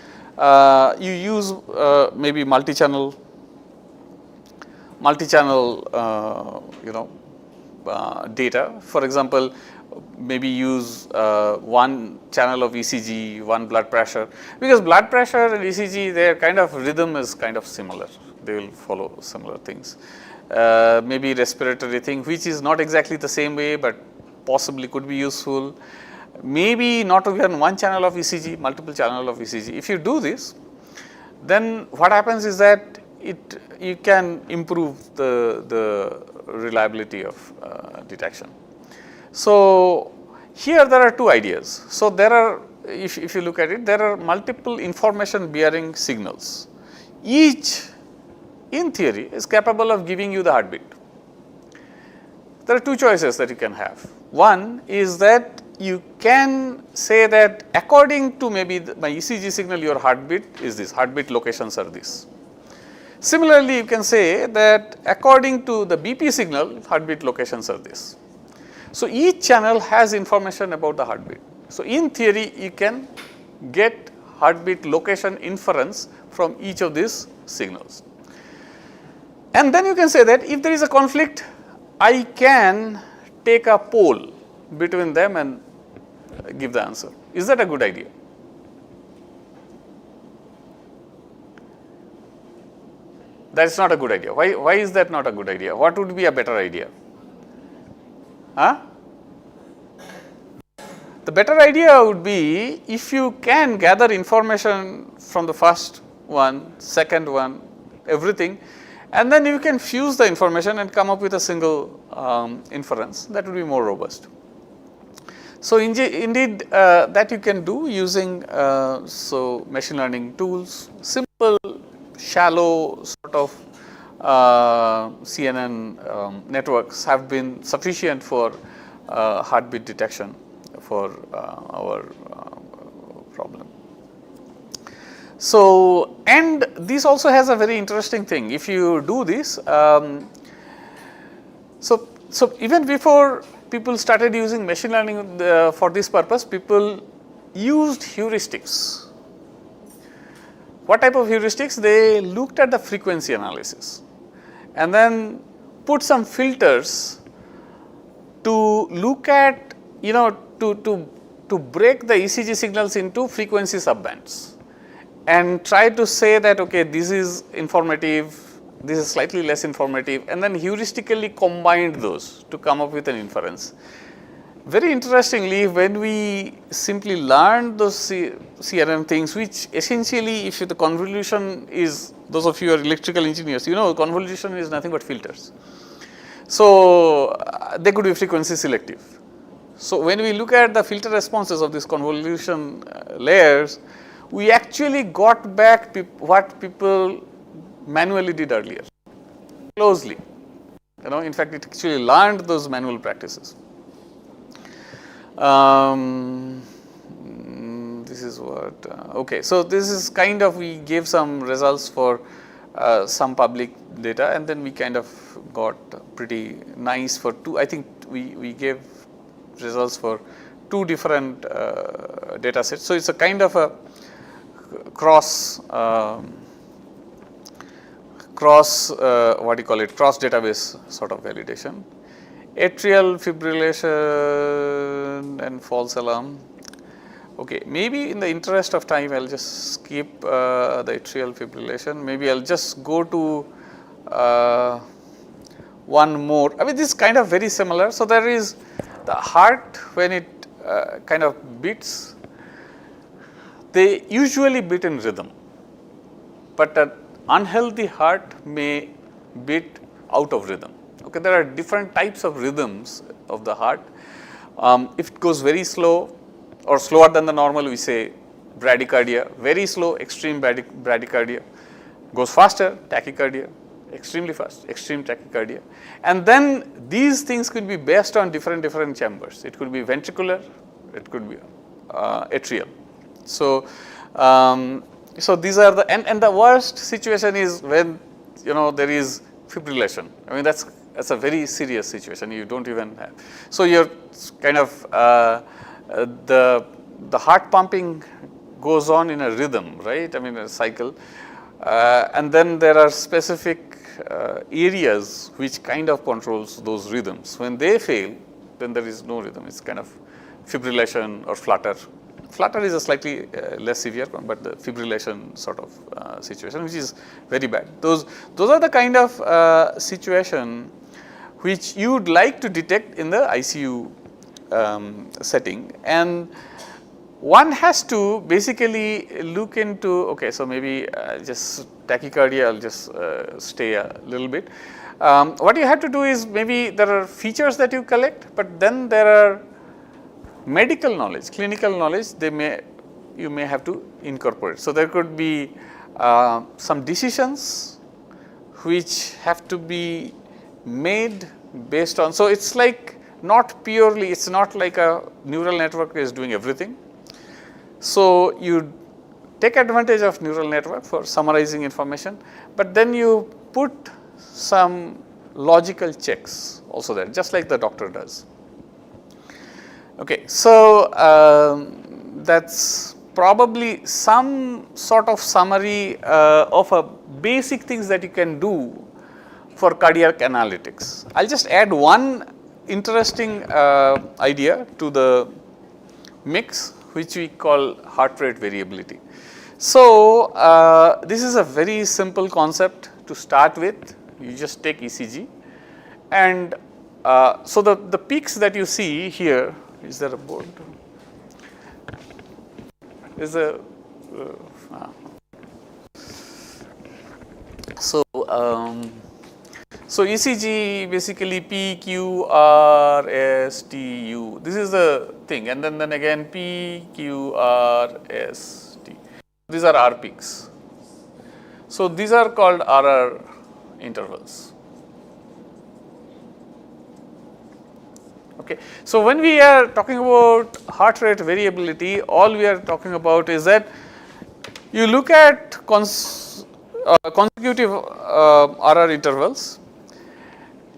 you use maybe multi-channel data. For example, maybe use one channel of ECG, one blood pressure, because blood pressure and ECG, their kind of rhythm is kind of similar, they will follow similar things. Maybe respiratory thing, which is not exactly the same way, but possibly could be useful. Maybe not even one channel of ECG, multiple channel of ECG. If you do this, then what happens is that you can improve the reliability of detection. So, here there are two ideas. So, there are, if you look at it, there are multiple information bearing signals. Each, in theory, is capable of giving you the heartbeat. There are two choices that you can have. One is that you can say that according to maybe my ECG signal, your heartbeat is this, heartbeat locations are this. Similarly, you can say that according to the BP signal, heartbeat locations are this. So, each channel has information about the heartbeat. So, in theory, you can get heartbeat location inference from each of these signals. And then you can say that if there is a conflict, I can take a poll between them and give the answer. Is that a good idea? That is not a good idea. Why is that not a good idea? What would be a better idea? Huh? The better idea would be if you can gather information from the first one, second one, everything, and then you can fuse the information and come up with a single inference. That would be more robust. So, indeed that you can do using so machine learning tools, simple shallow sort of CNN networks have been sufficient for heartbeat detection for our problem. So, and this also has a very interesting thing. If you do this, so even before people started using machine learning for this purpose, people used heuristics. What type of heuristics? They looked at the frequency analysis and then put some filters to look at, to break the ECG signals into frequency subbands and try to say that, okay, this is informative, this is slightly less informative, and then heuristically combined those to come up with an inference. Very interestingly, when we simply learn those CNN things, which essentially if the convolution is, those of you who are electrical engineers, convolution is nothing but filters. So, they could be frequency selective. So, when we look at the filter responses of these convolution layers, we actually got back what people manually did earlier, closely. In fact, it actually learned those manual practices. This is what, okay. So, this is kind of, we gave some results for some public data, and then we kind of got pretty nice for two, I think we gave results for two different data sets. So, it is a kind of a cross what do you call it, cross database sort of validation. Atrial fibrillation and false alarm. Okay, maybe in the interest of time, I will just skip the atrial fibrillation. Maybe I will just go to one more. I mean, this is kind of very similar. So, there is the heart when it kind of beats, they usually beat in rhythm, but an unhealthy heart may beat out of rhythm. Okay, there are different types of rhythms of the heart. If it goes very slow or slower than the normal, we say bradycardia, very slow, extreme bradycardia, goes faster, tachycardia, extremely fast, extreme tachycardia. And then these things could be based on different chambers. It could be ventricular, it could be atrial. So, so these are the, and the worst situation is when there is fibrillation. I mean, that's a very serious situation. You don't even have. So, you're kind of the heart pumping goes on in a rhythm, right? I mean, a cycle, and then there are specific areas which kind of controls those rhythms. When they fail, then there is no rhythm. It's kind of fibrillation or flutter. Flutter is a slightly less severe one, but the fibrillation sort of situation, which is very bad. Those are the kind of situation which you would like to detect in the ICU setting, and one has to basically look into, okay, so maybe just tachycardia, I will just stay a little bit. What you have to do is, maybe there are features that you collect, but then there are medical knowledge, clinical knowledge, you may have to incorporate. So, there could be some decisions which have to be made based on, so it is like not purely, it is not like a neural network is doing everything. So, you take advantage of neural network for summarizing information, but then you put some logical checks also there, just like the doctor does. Okay, so that is probably some sort of summary of a basic things that you can do for cardiac analytics. I will just add one interesting idea to the mix, which we call heart rate variability. So, this is a very simple concept to start with. You just take ECG and So the peaks that you see here, is there a board? Is there? So ECG basically P, Q, R, S, T, U. This is the thing, and then again P, Q, R, S, T. These are R peaks. So these are called RR intervals. Okay. So when we are talking about heart rate variability, all we are talking about is that you look at consecutive RR intervals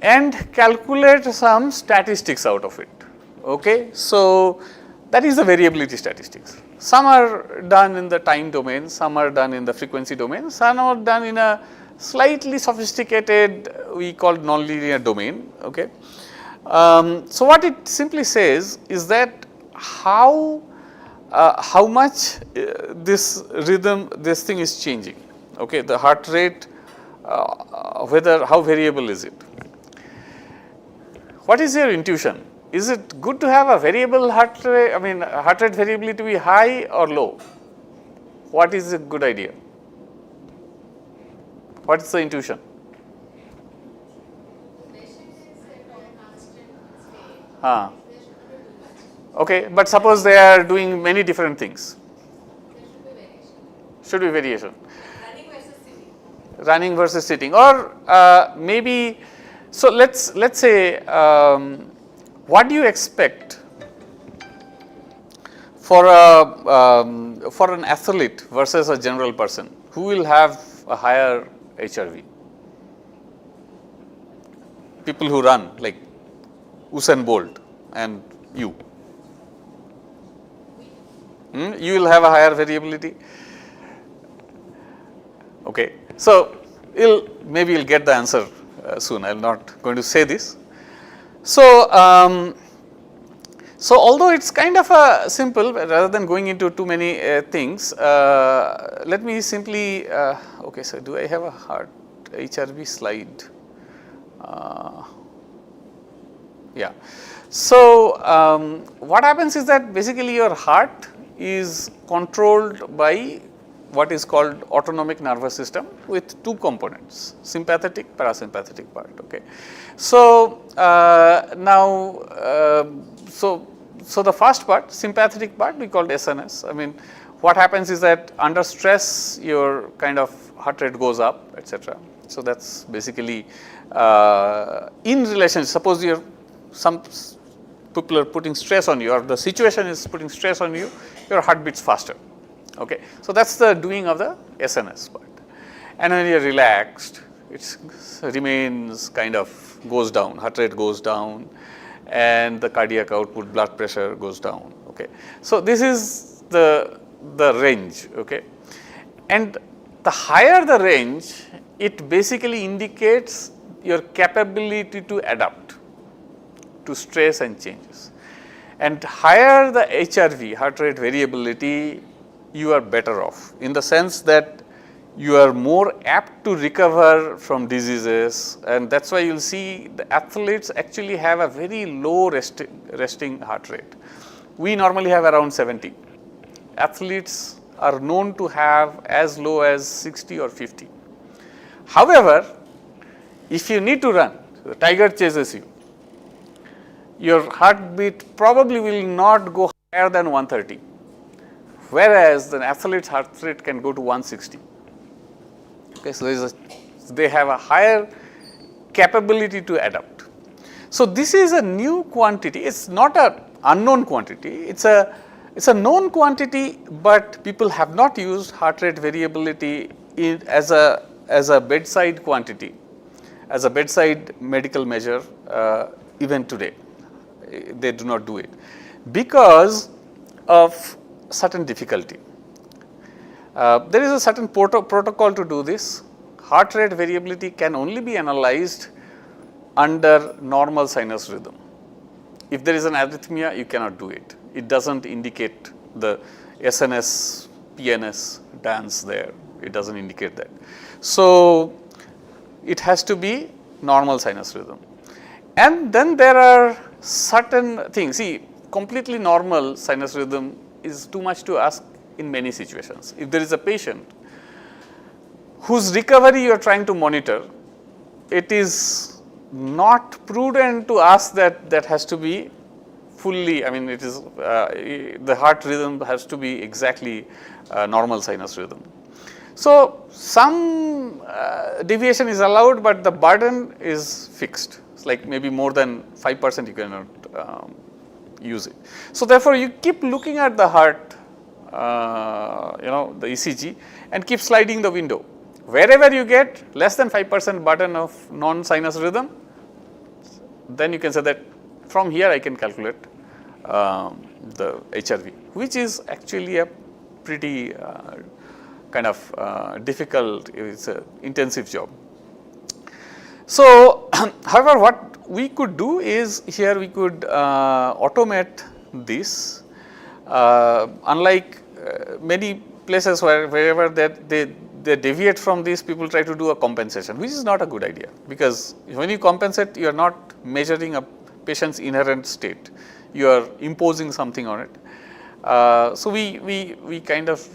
and calculate some statistics out of it. Okay. So that is the variability statistics. Some are done in the time domain, some are done in the frequency domain, some are done in a slightly sophisticated, we call nonlinear domain. Okay. So what it simply says is that how much this rhythm, this thing is changing. Okay, the heart rate, how variable is it? What is your intuition? Is it good to have a variable heart rate? I mean, heart rate variability to be high or low? What is a good idea? What is the intuition? Okay, but suppose they are doing many different things. Should be variation. Running versus sitting, or maybe. So let's say, what do you expect for an athlete versus a general person? Who will have a higher HRV? People who run, like Usain Bolt and you. You will have a higher variability. Okay, so maybe you'll get the answer soon. I'm not going to say this. So, so although it's kind of a simple, rather than going into too many things, let me simply. Okay, so do I have a heart HRV slide? Yeah. So what happens is that basically your heart is controlled by what is called autonomic nervous system with two components, sympathetic, parasympathetic part. Okay. So now, so the first part, sympathetic part, we called SNS. I mean, what happens is that under stress, your kind of heart rate goes up, etc. So that's basically in relation. Suppose some people are putting stress on you, or the situation is putting stress on you, your heart beats faster. Okay, so that's the doing of the SNS part. And when you're relaxed, it remains kind of goes down, heart rate goes down, and the cardiac output, blood pressure goes down. Okay, so this is the range. Okay, and the higher the range, it basically indicates your capability to adapt to stress and changes. And higher the HRV, heart rate variability, you are better off, in the sense that you are more apt to recover from diseases, and that's why you'll see the athletes actually have a very low resting heart rate. We normally have around 70. Athletes are known to have as low as 60 or 50. However, if you need to run, the tiger chases you, your heartbeat probably will not go higher than 130. Whereas the athlete's heart rate can go to 160. Okay, so they have a higher capability to adapt. So this is a new quantity. It's not an unknown quantity. It's a known quantity, but people have not used heart rate variability as a bedside quantity, as a bedside medical measure even today. They do not do it because of certain difficulty. There is a certain protocol to do this. Heart rate variability can only be analyzed under normal sinus rhythm. If there is an arrhythmia, you cannot do it. It doesn't indicate the SNS, PNS dance there. It doesn't indicate that. So it has to be normal sinus rhythm. And then there are certain things. See, completely normal sinus rhythm is too much to ask in many situations. If there is a patient whose recovery you are trying to monitor, it is not prudent to ask that has to be fully, I mean, it is the heart rhythm has to be exactly normal sinus rhythm. So, some deviation is allowed, but the burden is fixed. It's like maybe more than 5% you cannot use it. So, therefore, you keep looking at the heart, the ECG, and keep sliding the window. Wherever you get less than 5% burden of non-sinus rhythm, then you can say that from here I can calculate the HRV, which is actually a pretty kind of difficult, it's an intensive job. So, however, what we could do is here we could automate this, unlike many places wherever they deviate from this, people try to do a compensation, which is not a good idea, because when you compensate, you are not measuring a patient's inherent state, you are imposing something on it. So, we kind of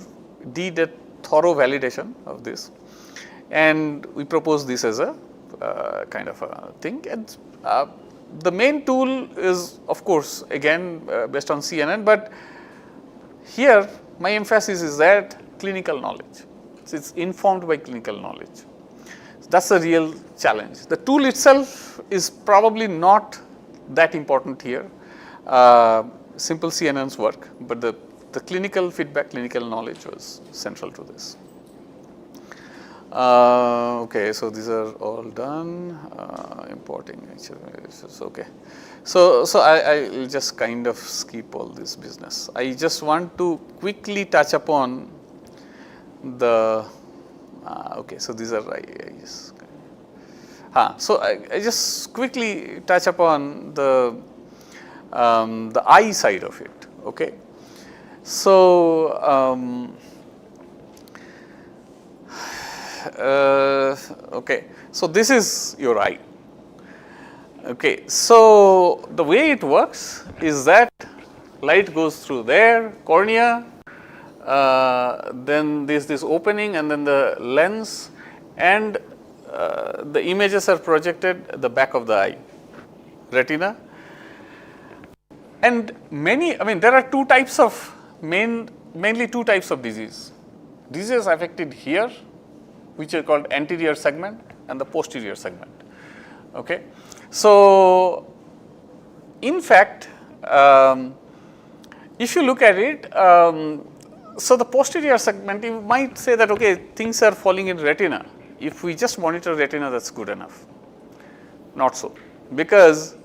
did a thorough validation of this, and we propose this as a kind of a thing. And the main tool is, of course, again based on CNN, but here my emphasis is that clinical knowledge. So, it's informed by clinical knowledge. That's the real challenge. The tool itself is probably not that important here. Simple CNNs work, but the clinical feedback, clinical knowledge was central to this. Okay, so these are all done. Importing HRV, okay. So I will just kind of skip all this business. I just want to quickly touch upon the okay. So these are I just so I just quickly touch upon the eye side of it. Okay. So okay. So this is your eye. Okay. So the way it works is that light goes through there, cornea, then there's this opening, and then the lens, and the images are projected at the back of the eye, retina. And there are two types of mainly two types of disease. Diseases affected here, which are called anterior segment and the posterior segment. Okay. So, in fact, if you look at it, so the posterior segment, you might say that okay, things are falling in retina. If we just monitor retina, that's good enough. Not so, because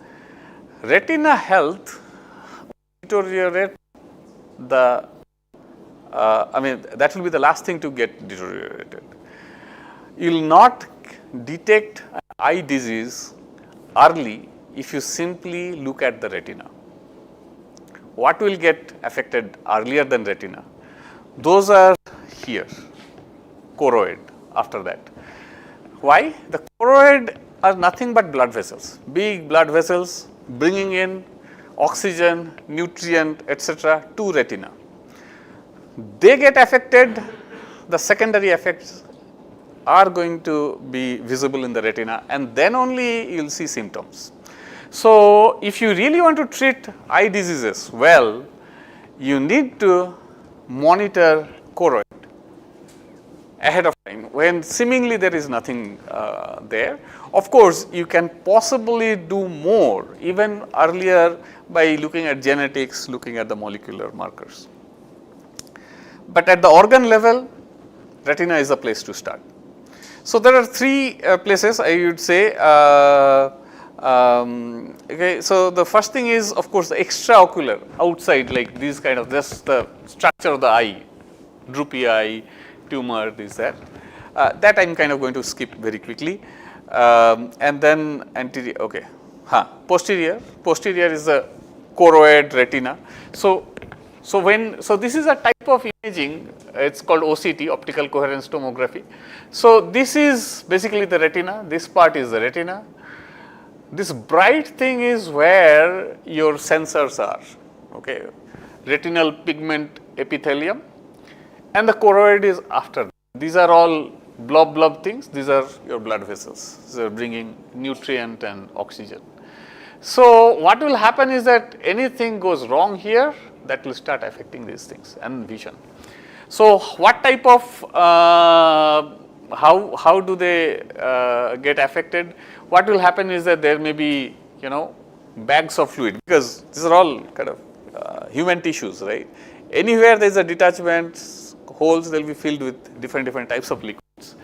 retina health deteriorate the that will be the last thing to get deteriorated. You will not detect eye disease early if you simply look at the retina. What will get affected earlier than retina? Those are here, choroid after that. Why? The choroid are nothing but blood vessels, big blood vessels bringing in oxygen, nutrient, etc. to retina. They get affected, the secondary effects are going to be visible in the retina, and then only you will see symptoms. So, if you really want to treat eye diseases well, you need to monitor choroid ahead of time when seemingly there is nothing there. Of course, you can possibly do more even earlier by looking at genetics, looking at the molecular markers. But at the organ level, retina is the place to start. So, there are three places I would say. Okay, so the first thing is, of course, the extraocular outside, like these kind of, just the structure of the eye, droopy eye, tumor, this, that. That I am kind of going to skip very quickly. And then anterior, okay, posterior. Posterior is the choroid, retina. So this is a type of imaging, it's called OCT, optical coherence tomography. So this is basically the retina, this part is the retina, This bright thing is where your sensors are, okay, retinal pigment epithelium, and the choroid is after that. These are all blob things. These are your blood vessels. They are bringing nutrient and oxygen. So what will happen is that anything goes wrong here, that will start affecting these things and vision. So what type of how do they get affected? What will happen is that there may be, bags of fluid, because these are all kind of human tissues, right? Anywhere there is a detachment, holes, they will be filled with different types of liquids.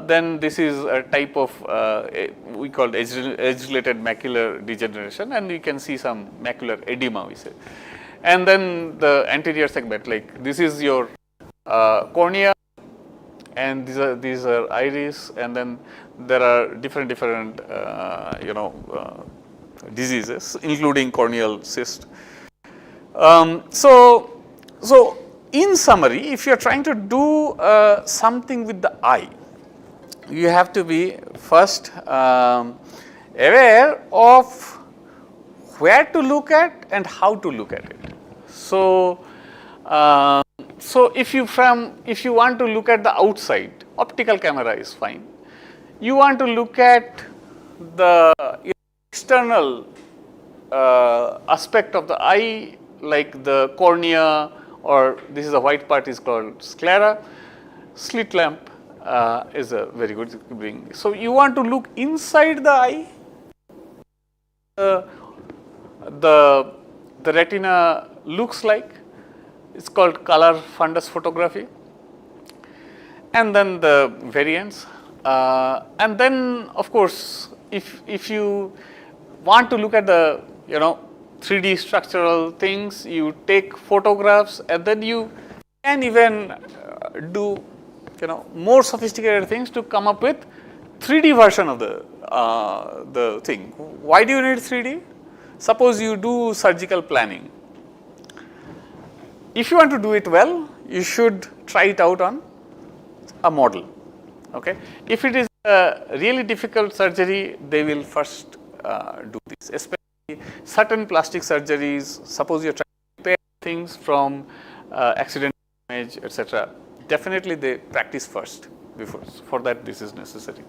Then this is a type of we call age-related macular degeneration, and you can see some macular edema, we say. And then the anterior segment, like this is your cornea, and these are iris, and then there are different diseases, including corneal cyst. So in summary, if you are trying to do something with the eye, you have to be first aware of where to look at and how to look at it. So, if you want to look at the outside, optical camera is fine. You want to look at the external aspect of the eye, like the cornea, or this is a white part is called sclera. Slit lamp is a very good thing. So you want to look inside the eye. The retina looks like, it's called color fundus photography, and then the variants, and then of course if you want to look at the 3D structural things, you take photographs, and then you can even do more sophisticated things to come up with 3D version of the thing. Why do you need 3D? Suppose you do surgical planning. If you want to do it well, you should try it out on a model. Okay. If it is a really difficult surgery, they will first do this, especially certain plastic surgeries. Suppose you are trying to repair things from accident damage, etc. Definitely they practice first before. For that, this is necessary.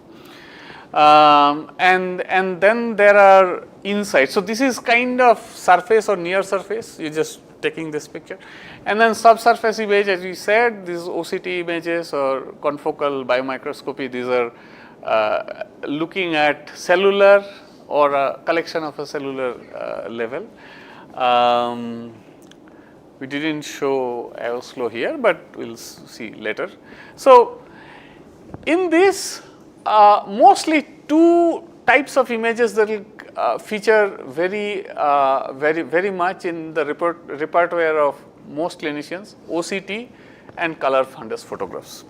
And then there are insights. So this is kind of surface or near surface. You just taking this picture, and then subsurface image, as we said, these OCT images or confocal biomicroscopy. These are looking at cellular or a collection of a cellular level. We didn't show Aoslo here, but we'll see later. So in this, mostly two types of images that will feature very much in the repertoire of most clinicians: OCT and color fundus photographs.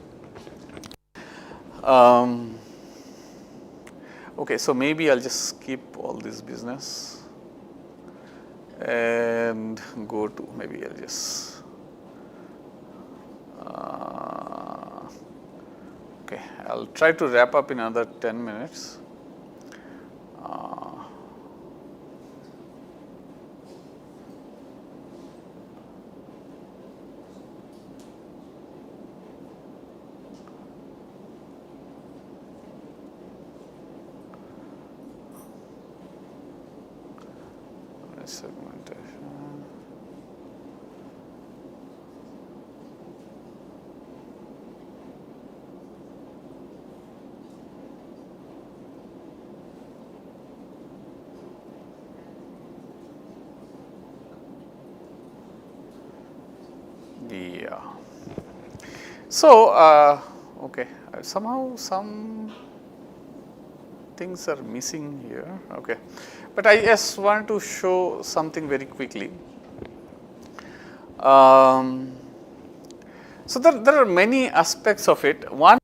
Okay, so maybe I'll just skip all this business and go to, maybe I'll just okay, I'll try to wrap up in another 10 minutes. Segmentation. Yeah. So, okay, somehow some things are missing here. Okay, but I just want to show something very quickly. So there are many aspects of it. One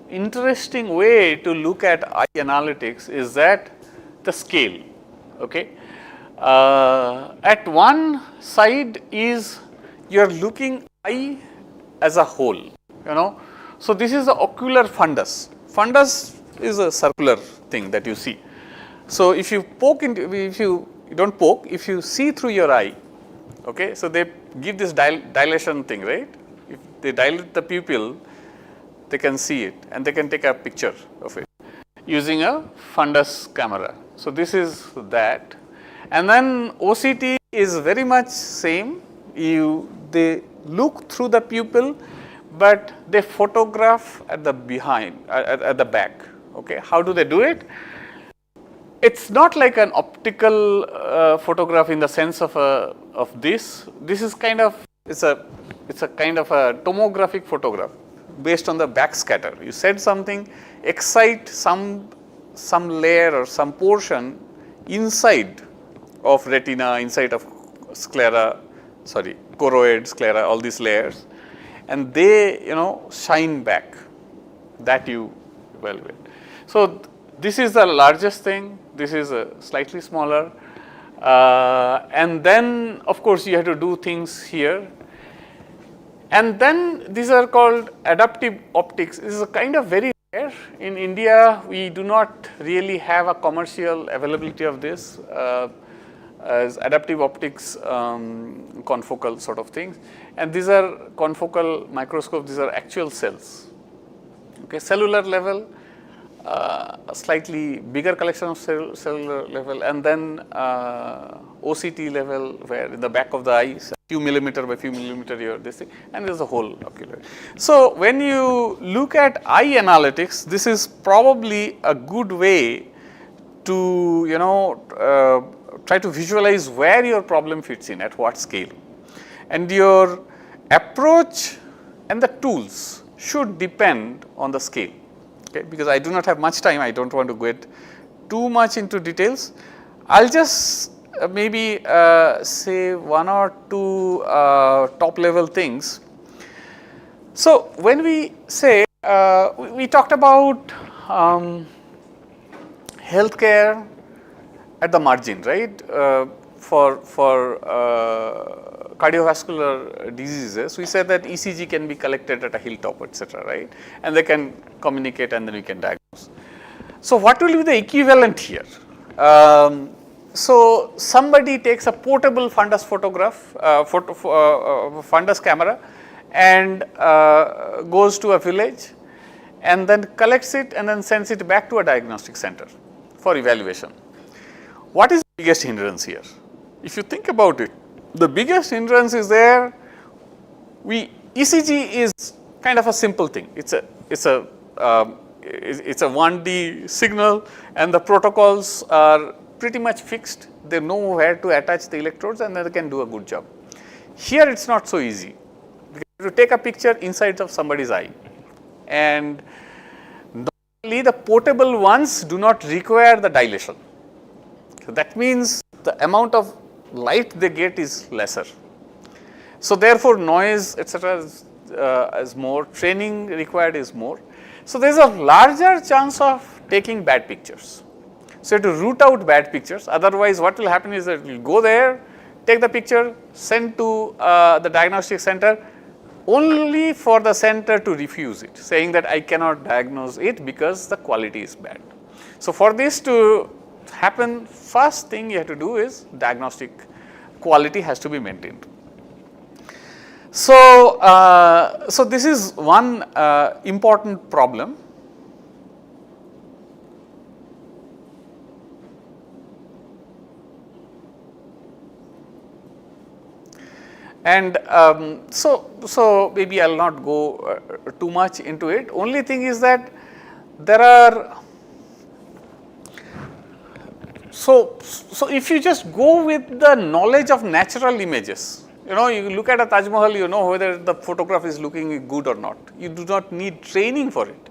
interesting way to look at eye analytics is that the scale. Okay, at one side is you are looking eye as a whole. So this is the ocular fundus. Fundus is a circular thing that you see. So, if you poke into, if you do not poke, if you see through your eye, okay, so they give this dilation thing, right. If they dilate the pupil, they can see it and they can take a picture of it using a fundus camera. So, this is that, and then OCT is very much same. They look through the pupil, but they photograph at the behind, at the back. Okay, how do they do it? It's not like an optical photograph in the sense of this. This is kind of it's a kind of a tomographic photograph based on the backscatter. You said something, excite some layer or some portion inside of retina, inside of sclera, choroid, sclera, all these layers, and they shine back. That you evaluate. So this is the largest thing. This is slightly smaller, and then of course you have to do things here. And then these are called adaptive optics. This is a kind of very rare. In India, we do not really have a commercial availability of this as adaptive optics confocal sort of things. And these are confocal microscopes, these are actual cells. Okay, cellular level, a slightly bigger collection of cellular level, and then OCT level, where in the back of the eye, few millimeter by few millimeter you this thing, and there is a whole ocular. So when you look at eye analytics, this is probably a good way to try to visualize where your problem fits in, at what scale, and your approach and the tools should depend on the scale. Okay, because I do not have much time, I do not want to get too much into details. I will just maybe say one or two top level things. So when we say, we talked about healthcare at the margin, right, for cardiovascular diseases, we said that ECG can be collected at a hilltop, etc., right, and they can communicate and then we can diagnose. So what will be the equivalent here? So somebody takes a portable fundus photograph, fundus camera, and goes to a village and then collects it and then sends it back to a diagnostic center for evaluation. What is the biggest hindrance here? If you think about it, the biggest hindrance is there. ECG is kind of a simple thing. It's a 1D signal, and the protocols are pretty much fixed. They know where to attach the electrodes, and then they can do a good job. Here it's not so easy. You have to take a picture inside of somebody's eye, and normally the portable ones do not require the dilation. So that means the amount of light they get is lesser. So therefore noise, etc., is more, training required is more. So there is a larger chance of taking bad pictures. So you have to root out bad pictures, otherwise what will happen is that you will go there, take the picture, send to the diagnostic center, only for the center to refuse it, saying that I cannot diagnose it because the quality is bad. So for this to happen, first thing you have to do is diagnostic quality has to be maintained. So, so this is one important problem. And so maybe I will not go too much into it. Only thing is that there are, so if you just go with the knowledge of natural images, you look at a Taj Mahal, you know whether the photograph is looking good or not. You do not need training for it.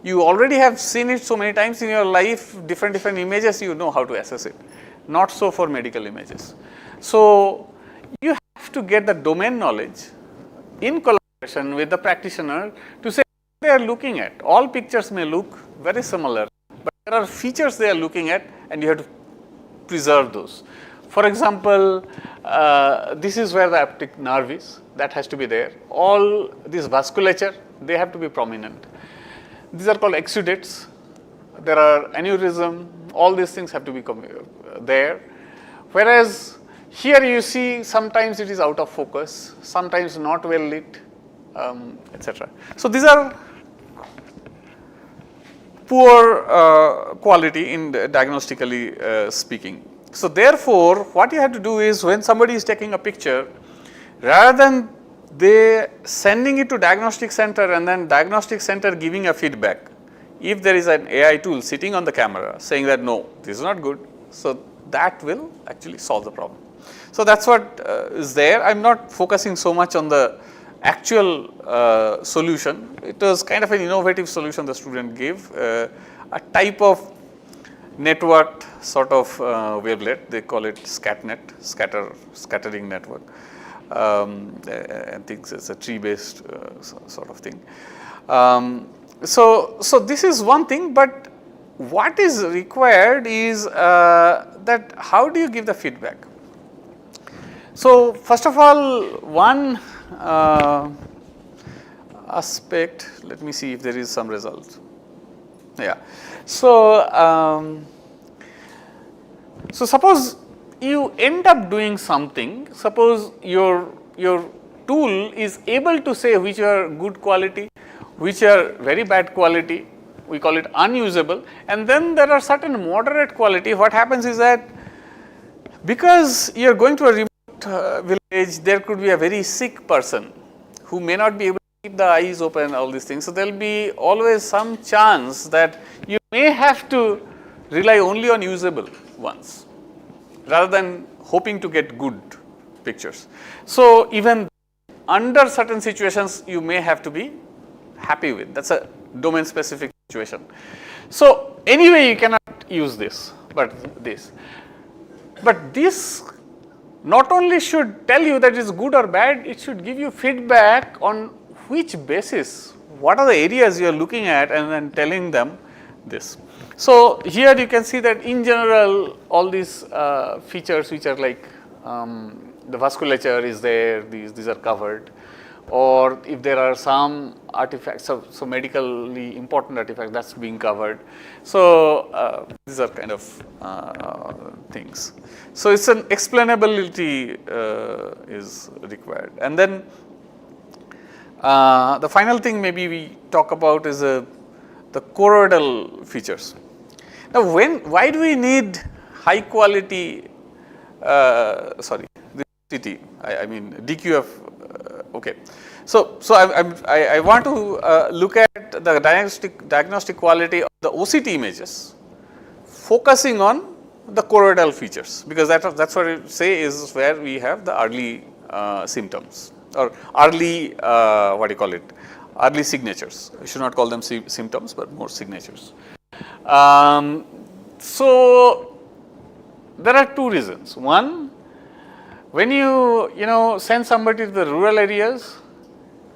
You already have seen it so many times in your life, different images, you know how to assess it. Not so for medical images. So you have to get the domain knowledge in collaboration with the practitioner to say what they are looking at. All pictures may look very similar, but there are features they are looking at, and you have to preserve those. For example, this is where the optic nerve is, that has to be there. All this vasculature, they have to be prominent. These are called exudates. there are aneurysm, all these things have to be there. Whereas here you see sometimes it is out of focus, sometimes not well lit, etc. So these are poor quality in diagnostically speaking. So therefore, what you have to do is when somebody is taking a picture, rather than they sending it to diagnostic center and then diagnostic center giving a feedback, if there is an AI tool sitting on the camera saying that no, this is not good, so that will actually solve the problem. So that's what is there. I'm not focusing so much on the actual solution. It was kind of an innovative solution the student gave, a type of networked sort of wavelet. They call it SCATnet, scattering network. I think it's a tree-based sort of thing. So this is one thing, but what is required is that how do you give the feedback? So first of all, one aspect, let me see if there is some result. Yeah. So, so suppose you end up doing something, suppose your tool is able to say which are good quality, which are very bad quality, we call it unusable, and then there are certain moderate quality. What happens is that because you are going to a remote village, there could be a very sick person who may not be able to keep the eyes open, all these things. So there will be always some chance that you may have to rely only on usable ones rather than hoping to get good pictures. So even under certain situations, you may have to be happy with. That's a domain specific situation. So anyway, you cannot use this, but this not only should tell you that it's good or bad, it should give you feedback on which basis, what are the areas you are looking at, and then telling them this. So here you can see that in general, all these features which are like the vasculature is there, these are covered, or if there are some artifacts, so medically important artifacts, that's being covered. So these are kind of things. So it's an explainability is required. And then the final thing maybe we talk about is the choroidal features. Now why do we need high quality, the CT, I mean DQF, okay. So I want to look at the diagnostic quality of the OCT images, focusing on the choroidal features, because that's what I say is where we have the early symptoms or early early signatures. I should not call them symptoms, but more signatures. So there are two reasons. One, when you send somebody to the rural areas,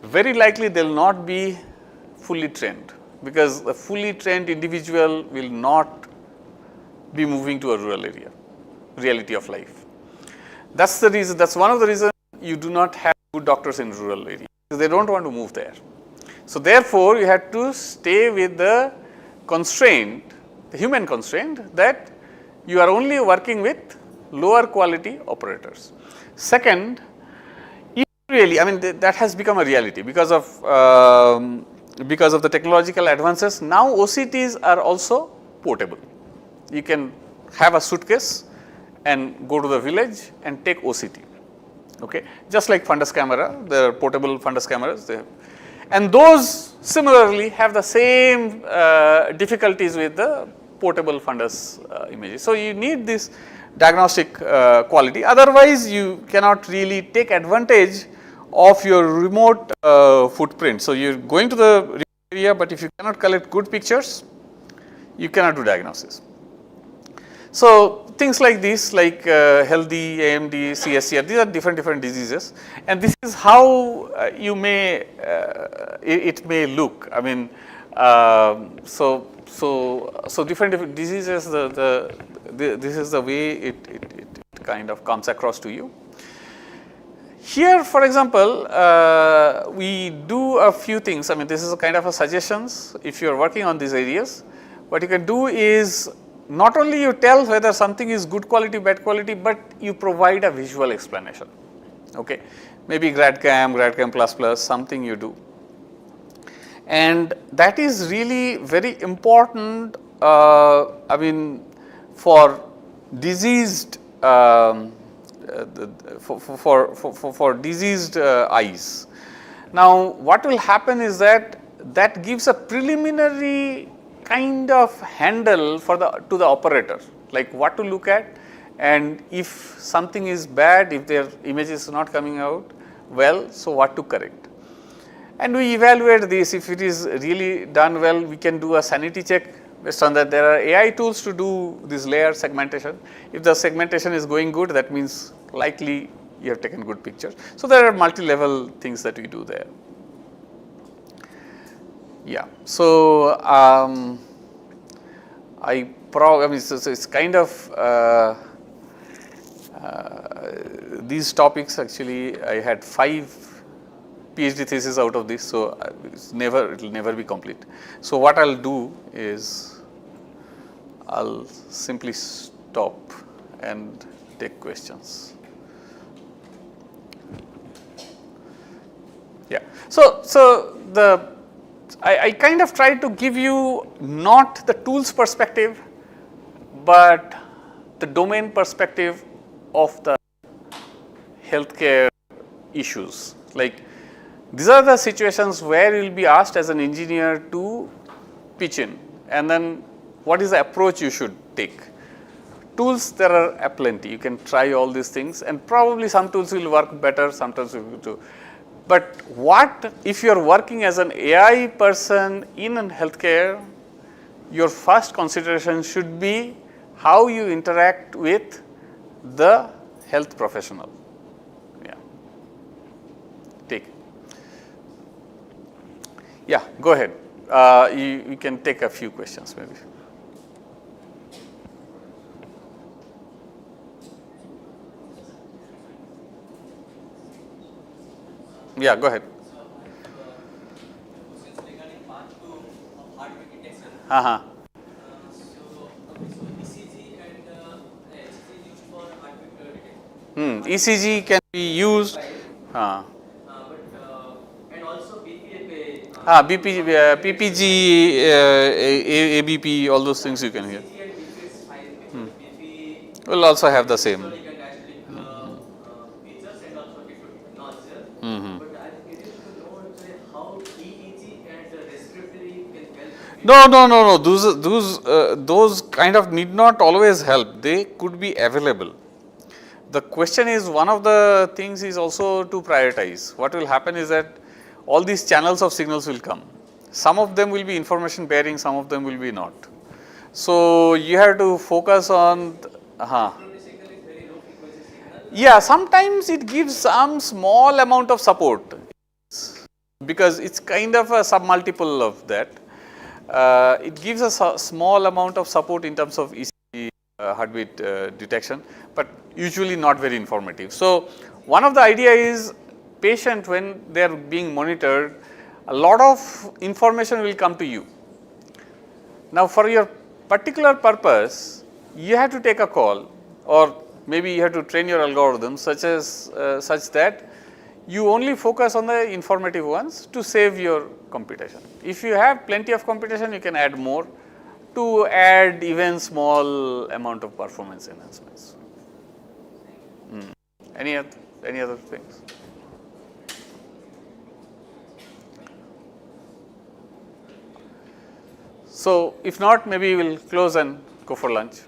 very likely they will not be fully trained, because a fully trained individual will not be moving to a rural area, reality of life. That's the reason, that's one of the reasons you do not have good doctors in rural areas, because they don't want to move there. So therefore, you have to stay with the constraint, the human constraint, that you are only working with lower quality operators. Second, really, I mean that has become a reality because of the technological advances. Now OCTs are also portable. You can have a suitcase and go to the village and take OCT. Okay, just like fundus camera, there are portable fundus cameras. And those similarly have the same difficulties with the portable fundus images. So you need this diagnostic quality. Otherwise, you cannot really take advantage of your remote footprint. So you're going to the remote area, but if you cannot collect good pictures, you cannot do diagnosis. So things like this, like healthy AMD, CSCR, these are different diseases, and this is how you may it may look. I mean, so different diseases. This is the way it kind of comes across to you. Here, for example, we do a few things. I mean, this is a kind of a suggestions if you are working on these areas. what you can do is not only you tell whether something is good quality, bad quality, but you provide a visual explanation. Okay, maybe GradCam++, something you do, and that is really very important. I mean, for diseased for diseased eyes. Now, what will happen is that that gives a preliminary kind of handle for to the operator, like what to look at, and if something is bad, if their image is not coming out well, so what to correct. And we evaluate this. If it is really done well, we can do a sanity check. Based on that, there are AI tools to do this layer segmentation. If the segmentation is going good, that means likely you have taken good pictures. So there are multi-level things that we do there. Yeah. So I mean, so it's kind of these topics. Actually, I had 5 PhD thesis out of this, so it will never be complete. So what I'll do is I'll simply stop and take questions. Yeah. So I kind of try to give you not the tools perspective, but the domain perspective of the healthcare issues. Like, these are the situations where you will be asked as an engineer to pitch in, and then what is the approach you should take. Tools, there are aplenty. You can try all these things, and probably some tools will work better, sometimes will do. But what if you are working as an AI person in healthcare, your first consideration should be how you interact with the health professional. Yeah. Take it. Yeah, go ahead. You can take a few questions maybe. Yeah, go ahead. Since regarding part 2 of heartbeat detection, Uh-huh. so ECG and HCG used for heartbeat detection. ECG can be used. But and also BPA. PPG, ABP, all those things you can hear. ECG and BPA is fine because BP Will also have the same. you can actually features and also different noise. But I'm curious to know actually how EEG and respiratory can help. No. Those kind of need not always help. They could be available. The question is, one of the things is also to prioritize. What will happen is that all these channels of signals will come. Some of them will be information bearing, some of them will be not. So you have to focus on. Yeah, sometimes it gives some small amount of support because it's kind of a submultiple of that. It gives us a small amount of support in terms of ECG heartbeat detection, but usually not very informative. So one of the idea is patient, when they are being monitored, a lot of information will come to you. Now for your particular purpose, you have to take a call, or maybe you have to train your algorithm such that you only focus on the informative ones to save your computation. If you have plenty of computation, you can add more to add even small amount of performance enhancements. Any other things? So if not, maybe we will close and go for lunch.